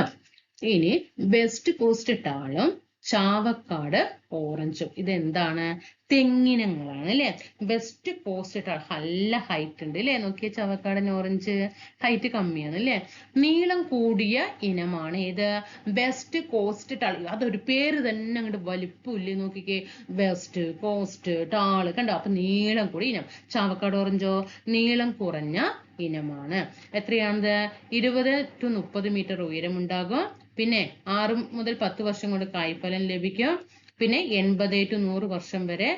ഇനി വെസ്റ്റ് കോസ്റ്റ് ടാളും ചാവക്കാട് ഓറഞ്ചും ഇതെന്താണ്? തെങ്ങിനങ്ങളാണ് അല്ലെ? വെസ്റ്റ് കോസ്റ്റ് ടാൾ നല്ല ഹൈറ്റ് ഉണ്ട് അല്ലെ? നോക്കിയ ചാവക്കാടൻ ഓറഞ്ച് ഹൈറ്റ് കമ്മിയാണ് അല്ലെ? നീളം കൂടിയ ഇനമാണ് ഏത്? West cost tall. അതൊരു പേര് തന്നെ അങ്ങോട്ട് വലിപ്പമില്ലേ? നോക്കിക്കേ, വെസ്റ്റ് കോസ്റ്റ് ടാള് കണ്ടോ? അപ്പൊ നീളം കൂടിയ ഇനം. ചാവക്കാട് ഓറഞ്ചോ? നീളം കുറഞ്ഞ ഇനമാണ്. എത്രയാണത്? 20 to 30 മീറ്റർ ഉയരമുണ്ടാകും. പിന്നെ 6 മുതൽ 10 വർഷം കൊണ്ട് കായ്ഫലം ലഭിക്കും. പിന്നെ 80 to 100 വർഷം വരെ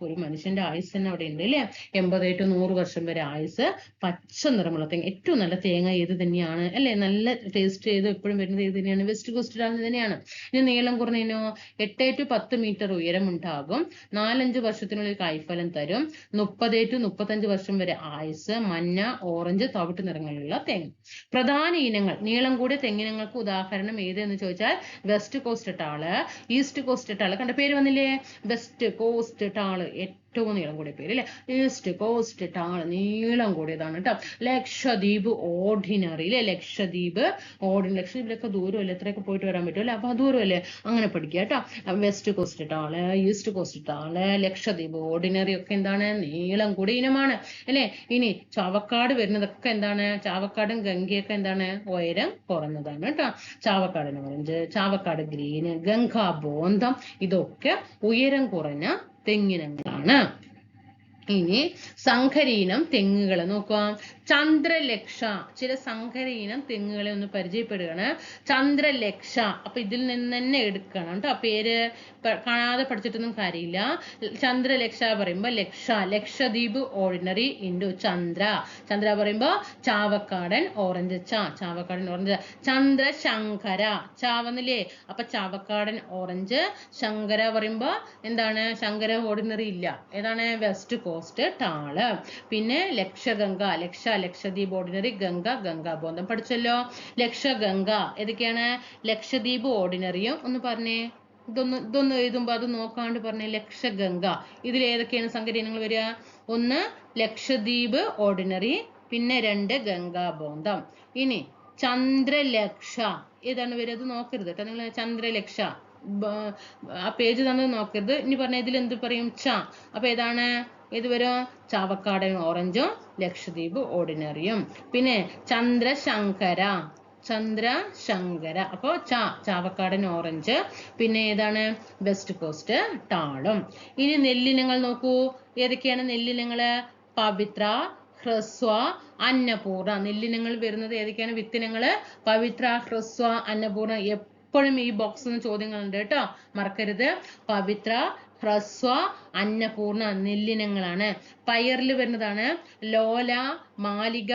ഒരു മനുഷ്യന്റെ ആയുസ് തന്നെ അവിടെ ഉണ്ട് അല്ലേ? 80 to 100 വർഷം വരെ ആയുസ്. പച്ച നിറമുള്ള തേങ്ങ. ഏറ്റവും നല്ല തേങ്ങ ഏത് തന്നെയാണ് അല്ലെ? നല്ല ടേസ്റ്റ് ചെയ്ത് എപ്പോഴും വരുന്നത് ഏത് തന്നെയാണ്? വെസ്റ്റ് കോസ്റ്റ് ടാൾ തന്നെയാണ്. ഇനി നീളം കുറഞ്ഞതിനോ? 8 to 10 മീറ്റർ ഉയരമുണ്ടാകും. 4-5 വർഷത്തിനുള്ളിൽ കായ്ഫലം തരും. 30 to 35 വർഷം വരെ ആയുസ്. മഞ്ഞ, ഓറഞ്ച്, തവിട്ട് നിറങ്ങളിലുള്ള തേങ്ങ. പ്രധാന ഇനങ്ങൾ. നീളം കൂടിയ തെങ്ങിനങ്ങൾക്ക് ഉദാഹരണം ഏതെന്ന് ചോദിച്ചാൽ west cost tall, east cost tall. കണ്ട പേര് വന്നില്ലേ? വെസ്റ്റ് കോസ്റ്റ് ടാള് ഏറ്റവും നീളം കൂടിയ പേര് അല്ലെ? ഈസ്റ്റ് കോസ്റ്റ് ടാള് നീളം കൂടിയതാണ് കേട്ടോ. ലക്ഷദ്വീപ് ഓർഡിനറി അല്ലെ? ലക്ഷദ്വീപ് ഓർഡിനറി. ലക്ഷദ്വീപിലൊക്കെ ദൂരമല്ലേ? എത്രയൊക്കെ പോയിട്ട് വരാൻ പറ്റും അല്ലെ? അപ്പൊ ദൂരമല്ലേ? അങ്ങനെ പഠിക്കുക കേട്ടോ. West cost tall, east cost tall, Lakshadweep ordinary ഒക്കെ എന്താണ്? നീളം കൂടിയ ഇനമാണ് അല്ലെ? ഇനി ചാവക്കാട് വരുന്നതൊക്കെ എന്താണ്? ചാവക്കാടും ഗംഗയൊക്കെ എന്താണ്? ഉയരം കുറഞ്ഞതാണ് കേട്ടോ. ചാവക്കാടൻ ഓറഞ്ച്, ചാവക്കാട് ഗ്രീന്, ഗംഗാ ബോന്തം ഇതൊക്കെ ഉയരം കുറഞ്ഞ തെങ്ങിനങ്ങളാണ്. ഇനി സങ്കരീനം തെങ്ങുകൾ നോക്കുക. ചന്ദ്രലക്ഷ. ചില സങ്കരീനം തെങ്ങുകളെ ഒന്ന് പരിചയപ്പെടുകയാണ്. ചന്ദ്രലക്ഷ. അപ്പൊ ഇതിൽ നിന്ന് തന്നെ എടുക്കണം കേട്ടോ. പേര് കാണാതെ പഠിച്ചിട്ടൊന്നും കാര്യമില്ല. ചന്ദ്രലക്ഷ പറയുമ്പോ ലക്ഷദ്വീപ് ഓർഡിനറി ഇൻഡു ചന്ദ്ര. ചന്ദ്ര പറയുമ്പോ ചാവക്കാടൻ ഓറഞ്ച്. ചാവക്കാടൻ ഓറഞ്ച്. ചന്ദ്രശങ്കര. ചാവന്നില്ലേ? അപ്പൊ ചാവക്കാടൻ ഓറഞ്ച്. ശങ്കര പറയുമ്പോ എന്താണ്? ശങ്കര ഓർഡിനറി ഇല്ല. ഏതാണ്? West cost tall. പിന്നെ ലക്ഷഗംഗ. ലക്ഷദ്വീപ് ഓർഡിനറി. ഗംഗ, ഗംഗാബോന്തം പഠിച്ചല്ലോ. ലക്ഷഗംഗ ഏതൊക്കെയാണ്? ലക്ഷദ്വീപ് ഓർഡിനറിയും ഒന്ന് പറഞ്ഞേ. ഇതൊന്ന് എഴുതുമ്പോ അത് നോക്കാണ്ട് പറഞ്ഞേ. ലക്ഷഗംഗ. ഇതിൽ ഏതൊക്കെയാണ് സങ്കരീനങ്ങൾ വരിക? ഒന്ന് ലക്ഷദ്വീപ് ഓർഡിനറി, പിന്നെ 2 ഗംഗാബോന്തം. ഇനി ചന്ദ്രലക്ഷ ഏതാണ് വരിക? അത് നോക്കരുത് കേട്ടോ നിങ്ങൾ. ചന്ദ്രലക്ഷ ആ പേജ് തന്നെ നോക്കരുത്. ഇനി പറഞ്ഞ ഇതിൽ എന്ത് പറയും? അപ്പൊ ഏതാണ്? ഇത് വരും ചാവക്കാടൻ ഓറഞ്ചും ലക്ഷദ്വീപ് ഓർഡിനറിയും. പിന്നെ ചന്ദ്രശങ്കര. അപ്പൊ ചാവക്കാടൻ ഓറഞ്ച്. പിന്നെ ഏതാണ്? വെസ്റ്റ് കോസ്റ്റ് ടാളും. ഇനി നെല്ലിനങ്ങൾ നോക്കൂ. ഏതൊക്കെയാണ് നെല്ലിനങ്ങള്? പവിത്ര, ഹ്രസ്വ, അന്നപൂർണ. നെല്ലിനങ്ങൾ വരുന്നത് ഏതൊക്കെയാണ്? വിത്തിനങ്ങള് പവിത്ര, ഹ്രസ്വ, അന്നപൂർണ. എപ്പോഴും ഈ ബോക്സിൽ ചോദ്യങ്ങളുണ്ട് കേട്ടോ, മറക്കരുത്. പവിത്ര, ഹ്രസ്വ, അന്നപൂർണ നെല്ലിനങ്ങളാണ്. പയറിൽ വരുന്നതാണ് ലോല, മാലിക,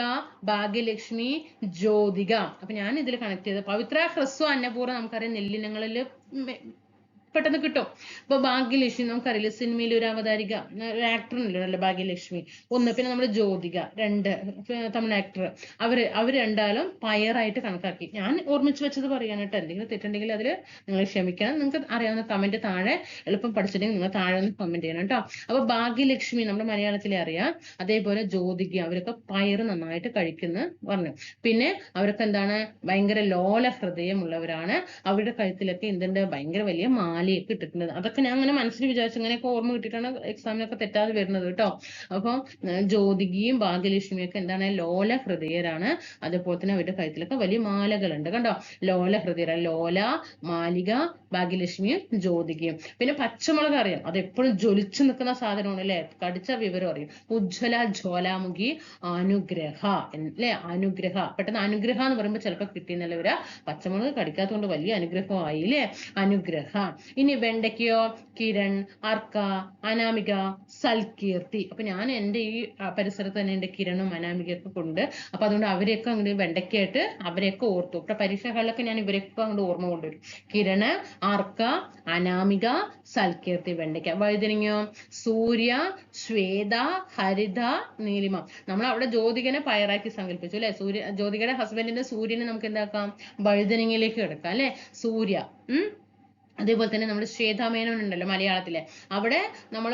ഭാഗ്യലക്ഷ്മി, ജ്യോതിക. അപ്പൊ ഞാൻ ഇതിൽ കണക്ട് ചെയ്തത് പവിത്ര, ഹ്രസ്വ, അന്നപൂർണ നമുക്കറിയാം നെല്ലിനങ്ങളിൽ പെട്ടെന്ന് കിട്ടും. ഇപ്പൊ ഭാഗ്യലക്ഷ്മി നമുക്കറിയില്ല, സിനിമയിൽ ഒരു അവതാരിക, ഒരു ആക്ടർ ഉണ്ടല്ലോ അല്ലെ ഭാഗ്യലക്ഷ്മി ഒന്ന്. പിന്നെ നമ്മുടെ ജ്യോതിക 2 തമിഴ് ആക്ടർ. അവര് രണ്ടാലും പയറായിട്ട് കണക്കാക്കി. ഞാൻ ഓർമ്മിച്ച് വെച്ചത് പറയാണ് കേട്ടോ. എന്തെങ്കിലും തെറ്റുണ്ടെങ്കിൽ അതിൽ നിങ്ങൾ ക്ഷമിക്കണം. നിങ്ങൾക്ക് അറിയാവുന്ന കമന്റ് താഴെ എളുപ്പം പഠിച്ചിട്ടുണ്ടെങ്കിൽ നിങ്ങൾ താഴെ ഒന്ന് കമന്റ് ചെയ്യണം കേട്ടോ. അപ്പൊ ഭാഗ്യലക്ഷ്മി നമ്മുടെ മലയാളത്തിലെ അറിയാം. അതേപോലെ ജ്യോതിക അവരൊക്കെ പയറ് നന്നായിട്ട് കഴിക്കുന്ന പറഞ്ഞു. പിന്നെ അവരൊക്കെ എന്താണ്? ഭയങ്കര ലോല ഹൃദയമുള്ളവരാണ്. അവരുടെ കഴുത്തിലൊക്കെ എന്തുണ്ട്? ഭയങ്കര വലിയ മാല മാലയൊക്കെ ഇട്ടിട്ടുണ്ട്. അതൊക്കെ ഞാൻ അങ്ങനെ മനസ്സിൽ വിചാരിച്ചു, ഇങ്ങനെയൊക്കെ ഓർമ്മ കിട്ടിയിട്ടാണ് എക്സാമിനൊക്കെ തെറ്റാതെ വരുന്നത് കേട്ടോ. അപ്പൊ ജ്യോതികയും ഭാഗ്യലക്ഷ്മിയും ഒക്കെ എന്താണ്, ലോല ഹൃദയരാണ്. അതുപോലെ തന്നെ അവരുടെ കഴുത്തിലൊക്കെ വലിയ മാലകളുണ്ട് കണ്ടോ. ലോല ഹൃദയരാണ്. ലോല, മാലിക, ഭാഗ്യലക്ഷ്മിയും ജ്യോതികയും. പിന്നെ പച്ചമുളക് അറിയാം, അത് എപ്പോഴും ജ്വലിച്ചു നിൽക്കുന്ന സാധനമാണ് അല്ലെ, കടിച്ച വിവരം അറിയും. ഉജ്ജ്വല, ജ്വാലാമുഖി, അനുഗ്രഹ അല്ലെ, അനുഗ്രഹ. പെട്ടെന്ന് അനുഗ്രഹ എന്ന് പറയുമ്പോൾ ചിലപ്പോൾ കിട്ടിയെന്നല്ല വരാ, പച്ചമുളക് കടിക്കാത്തതുകൊണ്ട് വലിയ അനുഗ്രഹമായി അല്ലേ, അനുഗ്രഹ. ഇനി വെണ്ടയ്ക്കയോ, കിരൺ, അർക്ക, അനാമിക, സൽകീർത്തി. അപ്പൊ ഞാൻ എൻ്റെ ഈ പരിസരത്ത് തന്നെ എൻ്റെ കിരണും അനാമികയൊക്കെ കൊണ്ട്, അപ്പൊ അതുകൊണ്ട് അവരെയൊക്കെ അങ്ങോട്ട് വെണ്ടയ്ക്കായിട്ട് അവരെയൊക്കെ ഓർത്തു. ഇപ്പൊ പരീക്ഷകളിലൊക്കെ ഞാൻ ഇവരെയൊക്കെ അങ്ങോട്ട് ഓർമ്മ കൊണ്ടുവരും. കിരണ്, അർക്ക, അനാമിക, സൽകീർത്തി, വെണ്ടയ്ക്ക. വഴുതനങ്ങയോ, സൂര്യ, ശ്വേത, ഹരിത, നീലിമ. നമ്മൾ അവിടെ ജ്യോതികനെ പയറാക്കി സങ്കല്പിച്ചു അല്ലെ. ജ്യോതികയുടെ ഹസ്ബൻഡിന്റെ സൂര്യനെ നമുക്ക് എന്താക്കാം, വഴുതനങ്ങയിലേക്ക് കിടക്കാം അല്ലെ, സൂര്യ. അതേപോലെ തന്നെ നമ്മുടെ ശ്വേതാമേനോൻ ഉണ്ടല്ലോ മലയാളത്തിലെ, അവിടെ നമ്മൾ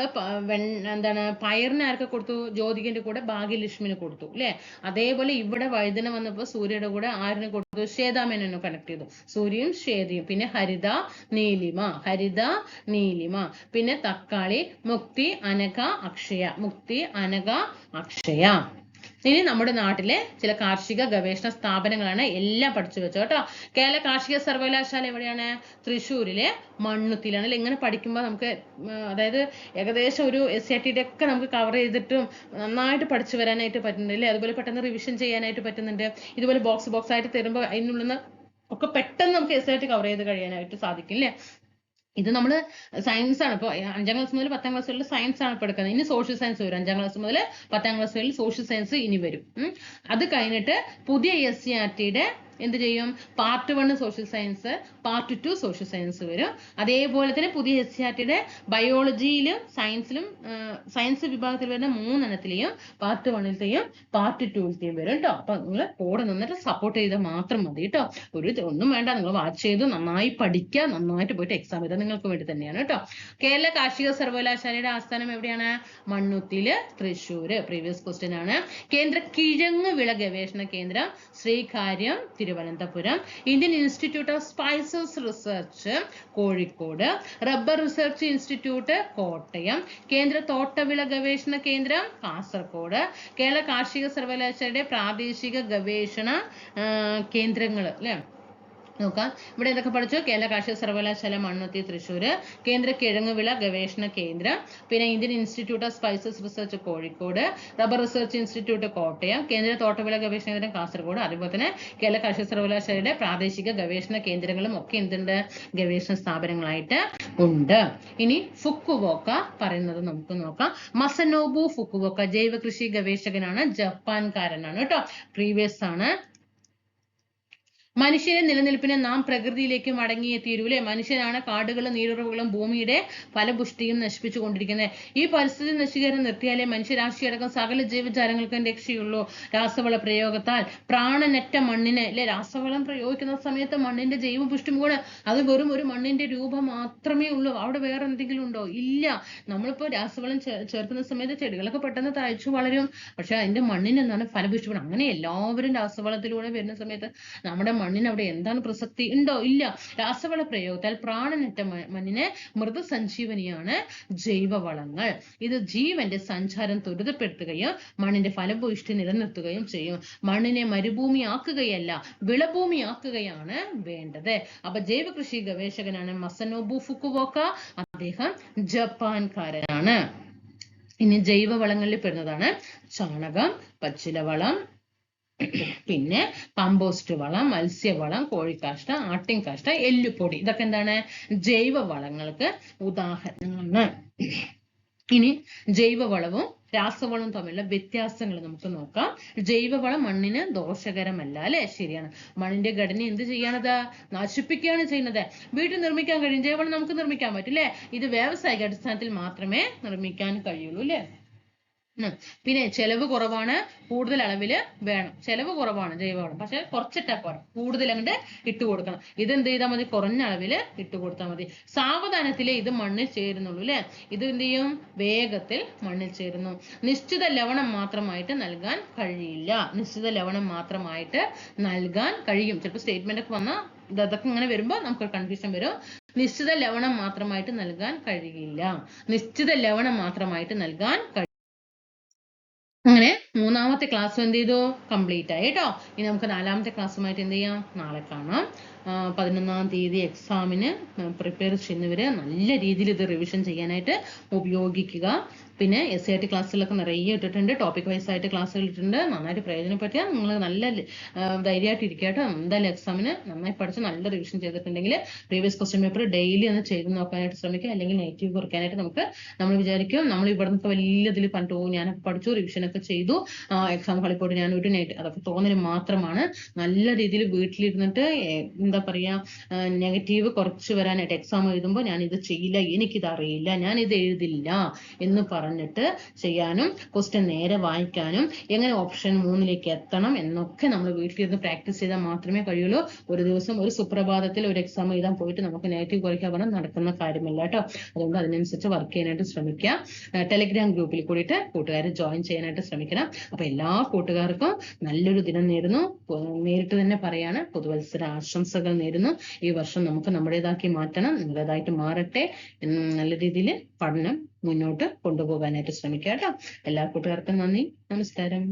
എന്താണ് പയറിന് ആർക്ക് കൊടുത്തു, ജ്യോതികന്റെ കൂടെ ഭാഗ്യലക്ഷ്മിന് കൊടുത്തു അല്ലെ. അതേപോലെ ഇവിടെ വഴുതന വന്നപ്പോൾ സൂര്യയുടെ കൂടെ ആരിനെ കൊടുത്തു, ശ്വേതാമേനോനെ കണക്ട് ചെയ്തു, സൂര്യയും ശ്വേതയും. പിന്നെ ഹരിത, നീലിമ, ഹരിത, നീലിമ. പിന്നെ തക്കാളി, മുക്തി, അനഘ, അക്ഷയ, മുക്തി, അനഘ, അക്ഷയ. ഇനി നമ്മുടെ നാട്ടിലെ ചില കാർഷിക ഗവേഷണ സ്ഥാപനങ്ങളാണ്, എല്ലാം പഠിച്ചു വെച്ചോ കേട്ടോ. കേരള കാർഷിക സർവകലാശാല എവിടെയാണ്, തൃശ്ശൂരിലെ മണ്ണുത്തിയിലാണ് അല്ലെ. ഇങ്ങനെ പഠിക്കുമ്പോൾ നമുക്ക് അതായത് ഏകദേശം ഒരു SCRT ഒക്കെ നമുക്ക് കവർ ചെയ്തിട്ടും നന്നായിട്ട് പഠിച്ചു വരാനായിട്ട് പറ്റുന്നുണ്ട് അല്ലേ. അതുപോലെ പെട്ടെന്ന് റിവിഷൻ ചെയ്യാനായിട്ട് പറ്റുന്നുണ്ട്. ഇതുപോലെ ബോക്സ് ആയിട്ട് തരുമ്പോൾ അതിനുള്ളിൽ നിന്ന് ഒക്കെ പെട്ടെന്ന് നമുക്ക് SCRT കവർ ചെയ്ത് കഴിയാനായിട്ട് സാധിക്കും അല്ലേ. ഇത് നമ്മൾ സയൻസ് ആണ്. ഇപ്പോൾ 5ാം ക്ലാസ് മുതൽ 10ാം ക്ലാസ് വരെ സയൻസ് ആണ് ഇപ്പോൾ എടുക്കുന്നത്. ഇനി സോഷ്യൽ സയൻസ് വരും. 5ാം ക്ലാസ് മുതൽ 10ാം ക്ലാസ് വരെ സോഷ്യൽ സയൻസ് ഇനി വരും. അത് കഴിഞ്ഞിട്ട് പുതിയ SCRTയുടെ എന്ത് ചെയ്യും, part 1 social science, part 2 social science വരും. അതേപോലെ തന്നെ പുതിയ SCRTയുടെ ബയോളജിയിലും സയൻസിലും സയൻസ് വിഭാഗത്തിൽ വരുന്ന 3 എണ്ണത്തിലെയും പാർട്ട് 1ലെയും പാർട്ട് 2ലെയും വരും കേട്ടോ. അപ്പൊ നിങ്ങൾ കൂടെ നിന്നിട്ട് സപ്പോർട്ട് ചെയ്താൽ മാത്രം മതി കേട്ടോ. ഒന്നും വേണ്ട, നിങ്ങൾ വാച്ച് ചെയ്ത് നന്നായി പഠിക്കുക, നന്നായിട്ട് പോയിട്ട് എക്സാം എഴുതാൻ നിങ്ങൾക്ക് വേണ്ടി തന്നെയാണ് കേട്ടോ. കേരള കാർഷിക സർവകലാശാലയുടെ ആസ്ഥാനം എവിടെയാണ്, മണ്ണുത്തിയില്, തൃശ്ശൂര്. പ്രീവിയസ് ക്വസ്റ്റ്യൻ ആണ്. കേന്ദ്ര കിഴങ്ങ് വിള ഗവേഷണ കേന്ദ്രം Sreekaryam, Thiruvananthapuram. Indian institute of spices research, Kozhikode. Rubber research institute, Kottayam. കേന്ദ്ര തോട്ടവിള ഗവേഷണ കേന്ദ്രം, കാസർഗോഡ്. കേരള കാർഷിക സർവകലാശാലയുടെ പ്രാദേശിക ഗവേഷണ കേന്ദ്രങ്ങൾ അല്ലെ. നോക്കാം, ഇവിടെ എന്തൊക്കെ പഠിച്ചു. കേരള കാർഷിക സർവകലാശാല മണ്ണുത്തി, തൃശ്ശൂര്. കേന്ദ്ര കിഴങ്ങുവിള ഗവേഷണ കേന്ദ്രം. പിന്നെ Indian institute of spices research, Kozhikode. Rubber research institute, Kottayam. കേന്ദ്ര തോട്ടവിള ഗവേഷണ കേന്ദ്രം, കാസർഗോഡ്. അതുപോലെ തന്നെ കേരള കാർഷിക സർവകലാശാലയുടെ പ്രാദേശിക ഗവേഷണ കേന്ദ്രങ്ങളും ഒക്കെ എന്തുണ്ട്, ഗവേഷണ സ്ഥാപനങ്ങളായിട്ട് ഉണ്ട്. ഇനി ഫുക്കുവോക്ക പറയുന്നത് നമുക്ക് നോക്കാം. മസനോബു ഫുക്കുവോക്ക ജൈവ കൃഷി ഗവേഷകനാണ്, ജപ്പാൻകാരനാണ് കേട്ടോ. പ്രീവിയസ് ആണ്. മനുഷ്യരെ നിലനിൽപ്പിന് നാം പ്രകൃതിയിലേക്ക് മടങ്ങിയേ തീരൂലേ. മനുഷ്യനാണ് കാടുകളും നീരുറവുകളും ഭൂമിയുടെ ഫലപുഷ്ടിയും നശിപ്പിച്ചു കൊണ്ടിരിക്കുന്നത്. ഈ പരിസ്ഥിതി നശീകരണം നിർത്തിയാലേ മനുഷ്യരാശിയടക്കം സകല ജീവജാലങ്ങൾക്കും രക്ഷയുള്ളൂ. രാസവള പ്രയോഗത്താൽ പ്രാണനറ്റ മണ്ണിന് അല്ലെ, രാസവളം പ്രയോഗിക്കുന്ന സമയത്ത് മണ്ണിന്റെ ജൈവപുഷ്ടി കൂടെ അത് വെറും ഒരു മണ്ണിന്റെ രൂപം മാത്രമേ ഉള്ളൂ. അവിടെ വേറെ എന്തെങ്കിലും ഉണ്ടോ, ഇല്ല. നമ്മളിപ്പോ രാസവളം ചേർക്കുന്ന സമയത്ത് ചെടികളൊക്കെ പെട്ടെന്ന് തഴച്ചു വളരും, പക്ഷെ അതിന്റെ മണ്ണിന് എന്താണ് ഫലപുഷ്ടി. അങ്ങനെ എല്ലാവരും രാസവളത്തിലൂടെ വരുന്ന സമയത്ത് നമ്മുടെ മണ്ണിന് അവിടെ എന്താണ് പ്രസക്തി ഉണ്ടോ, ഇല്ല. രാസവള പ്രയോഗത്താൽ പ്രാണനറ്റ മണ്ണിന് മൃതസഞ്ജീവനിയാണ് ജൈവവളങ്ങൾ. ഇത് ജീവന്റെ സഞ്ചാരം ത്വരിതപ്പെടുത്തുകയും മണ്ണിന്റെ ഫലഭൂയിഷ്ടി നിലനിർത്തുകയും ചെയ്യും. മണ്ണിനെ മരുഭൂമിയാക്കുകയല്ല, വിളഭൂമിയാക്കുകയാണ് വേണ്ടത്. അപ്പൊ ജൈവ കൃഷി ഗവേഷകനാണ് മസനോബു ഫുക്കുവോക്ക. അദ്ദേഹം ജപ്പാൻകാരനാണ്. ഇനി ജൈവവളങ്ങളിൽ പെടുന്നതാണ് ചാണകം, പച്ചിലവളം, പിന്നെ കമ്പോസ്റ്റ് വളം, മത്സ്യവളം, കോഴിക്കാഷ്ട, ആട്ടിൻകാഷ്ട, എല്ലുപൊടി. ഇതൊക്കെ എന്താണ്, ജൈവവളങ്ങൾക്ക് ഉദാഹരണങ്ങളാണ്. ഇനി ജൈവവളവും രാസവളവും തമ്മിലുള്ള വ്യത്യാസങ്ങൾ നമുക്ക് നോക്കാം. ജൈവവളം മണ്ണിന് ദോഷകരമല്ല അല്ലെ, ശരിയാണ്. മണ്ണിന്റെ ഘടന എന്ത് ചെയ്യണത്, നശിപ്പിക്കുകയാണ് ചെയ്യുന്നത്. വീട്ടിൽ നിർമ്മിക്കാൻ കഴിയും, ജൈവവളം നമുക്ക് നിർമ്മിക്കാൻ പറ്റും അല്ലെ. ഇത് വ്യാവസായിക അടിസ്ഥാനത്തിൽ മാത്രമേ നിർമ്മിക്കാൻ കഴിയുള്ളൂ അല്ലെ. പിന്നെ ചെലവ് കുറവാണ്, കൂടുതൽ അളവില് വേണം. ചെലവ് കുറവാണ് ജൈവവളം, പക്ഷെ കുറച്ചിട്ടാ പോരാ, കൂടുതൽ അങ്ങോട്ട് ഇട്ട് കൊടുക്കണം. ഇത് എന്ത് ചെയ്താൽ മതി, കുറഞ്ഞ അളവില് ഇട്ട് കൊടുത്താൽ മതി. സാവധാനത്തിലേ ഇത് മണ്ണിൽ ചേരുന്നുള്ളൂ അല്ലെ. ഇത് എന്ത് ചെയ്യും, വേഗത്തിൽ മണ്ണിൽ ചേരുന്നു. നിശ്ചിത ലവണം മാത്രമായിട്ട് നൽകാൻ കഴിയില്ല. നിശ്ചിത ലവണം മാത്രമായിട്ട് നൽകാൻ കഴിയും. ചിലപ്പോൾ സ്റ്റേറ്റ്മെന്റ് ഒക്കെ വന്നാൽ ഇതൊക്കെ ഇങ്ങനെ വരുമ്പോൾ നമുക്ക് കൺഫ്യൂഷൻ വരും. നിശ്ചിത ലവണം മാത്രമായിട്ട് നൽകാൻ കഴിയില്ല. നിശ്ചിത ലവണം മാത്രമായിട്ട് നൽകാൻ അങ്ങനെ മൂന്നാമത്തെ ക്ലാസ് എന്ത് ചെയ്തു? കംപ്ലീറ്റ് ആയി കേട്ടോ. ഇനി നമുക്ക് നാലാമത്തെ ക്ലാസ്സുമായിട്ട് എന്ത് ചെയ്യാം? നാളെ കാണാം. 11-ാം തീയതി എക്സാമിന് പ്രിപ്പയർ ചെയ്യുന്നവര് നല്ല രീതിയിൽ ഇത് റിവിഷൻ ചെയ്യാനായിട്ട് ഉപയോഗിക്കുക. പിന്നെ SCRT ക്ലാസ്സുകളൊക്കെ നിറയെ ഇട്ടിട്ടുണ്ട്. ടോപ്പിക് വൈസ് ആയിട്ട് ക്ലാസ്സുകൾ ഇട്ടിട്ടുണ്ട്. നന്നായിട്ട് പ്രയോജനപ്പെടുത്തിയാൽ നിങ്ങൾ നല്ല ധൈര്യമായിട്ട് ഇരിക്കുക കേട്ടോ. എന്തായാലും എക്സാമിന് നന്നായി പഠിച്ച് നല്ല റിവിഷൻ ചെയ്തിട്ടുണ്ടെങ്കിൽ പ്രീവിയസ് ക്വസ്റ്റ്യൻ പേപ്പർ ഡെയിലി ഒന്ന് ചെയ്ത് നോക്കാനായിട്ട് ശ്രമിക്കുക. അല്ലെങ്കിൽ നെഗറ്റീവ് കുറയ്ക്കാനായിട്ട് നമ്മൾ വിചാരിക്കും നമ്മൾ ഇവിടെ നിന്ന് വലിയ ഇതിൽ കണ്ടു ഞാനൊക്കെ പഠിച്ചു റിവിഷനൊക്കെ ചെയ്തു എക്സാം കളിപ്പോട്ട് ഞാൻ ഒരു അതൊക്കെ തോന്നൽ മാത്രമാണ്. നല്ല രീതിയിൽ വീട്ടിലിരുന്നിട്ട് എന്താ പറയാ നെഗറ്റീവ് കുറച്ച് വരാനായിട്ട് എക്സാം എഴുതുമ്പോൾ ഞാൻ ഇത് ചെയ്യില്ല, എനിക്കിത് അറിയില്ല, ഞാൻ ഇത് എഴുതില്ല എന്ന് പറഞ്ഞിട്ട് ചെയ്യാനും ക്വസ്റ്റ്യൻ നേരെ വായിക്കാനും എങ്ങനെ ഓപ്ഷൻ 3ലേക്ക് എത്തണം എന്നൊക്കെ നമ്മൾ വീട്ടിലിരുന്ന് പ്രാക്ടീസ് ചെയ്താൽ മാത്രമേ കഴിയുള്ളൂ. ഒരു ദിവസം ഒരു സുപ്രഭാതത്തിൽ ഒരു എക്സാം എഴുതാൻ പോയിട്ട് നമുക്ക് നെഗറ്റീവ് കുറയ്ക്കാൻ പറഞ്ഞാൽ നടക്കുന്ന കാര്യമില്ല കേട്ടോ. അതുകൊണ്ട് അതിനനുസരിച്ച് വർക്ക് ചെയ്യാനായിട്ട് ശ്രമിക്കുക. ടെലിഗ്രാം ഗ്രൂപ്പിൽ കൂടിയിട്ട് കൂട്ടുകാരെ ജോയിൻ ചെയ്യാനായിട്ട് ശ്രമിക്കണം. അപ്പൊ എല്ലാ കൂട്ടുകാർക്കും നല്ലൊരു ദിനം നേരുന്നു. നേരിട്ട് തന്നെ പറയാണ് പുതുവത്സര ആശംസകൾ നേരുന്നു. ഈ വർഷം നമുക്ക് നമ്മുടേതാക്കി മാറ്റണം, നമ്മുടേതായിട്ട് മാറട്ടെ. നല്ല രീതിയിൽ പഠനം മുന്നോട്ട് കൊണ്ടുപോകാനായിട്ട് ശ്രമിക്കാം കേട്ടോ. എല്ലാ കൂട്ടുകാർക്കും നന്ദി, നമസ്കാരം.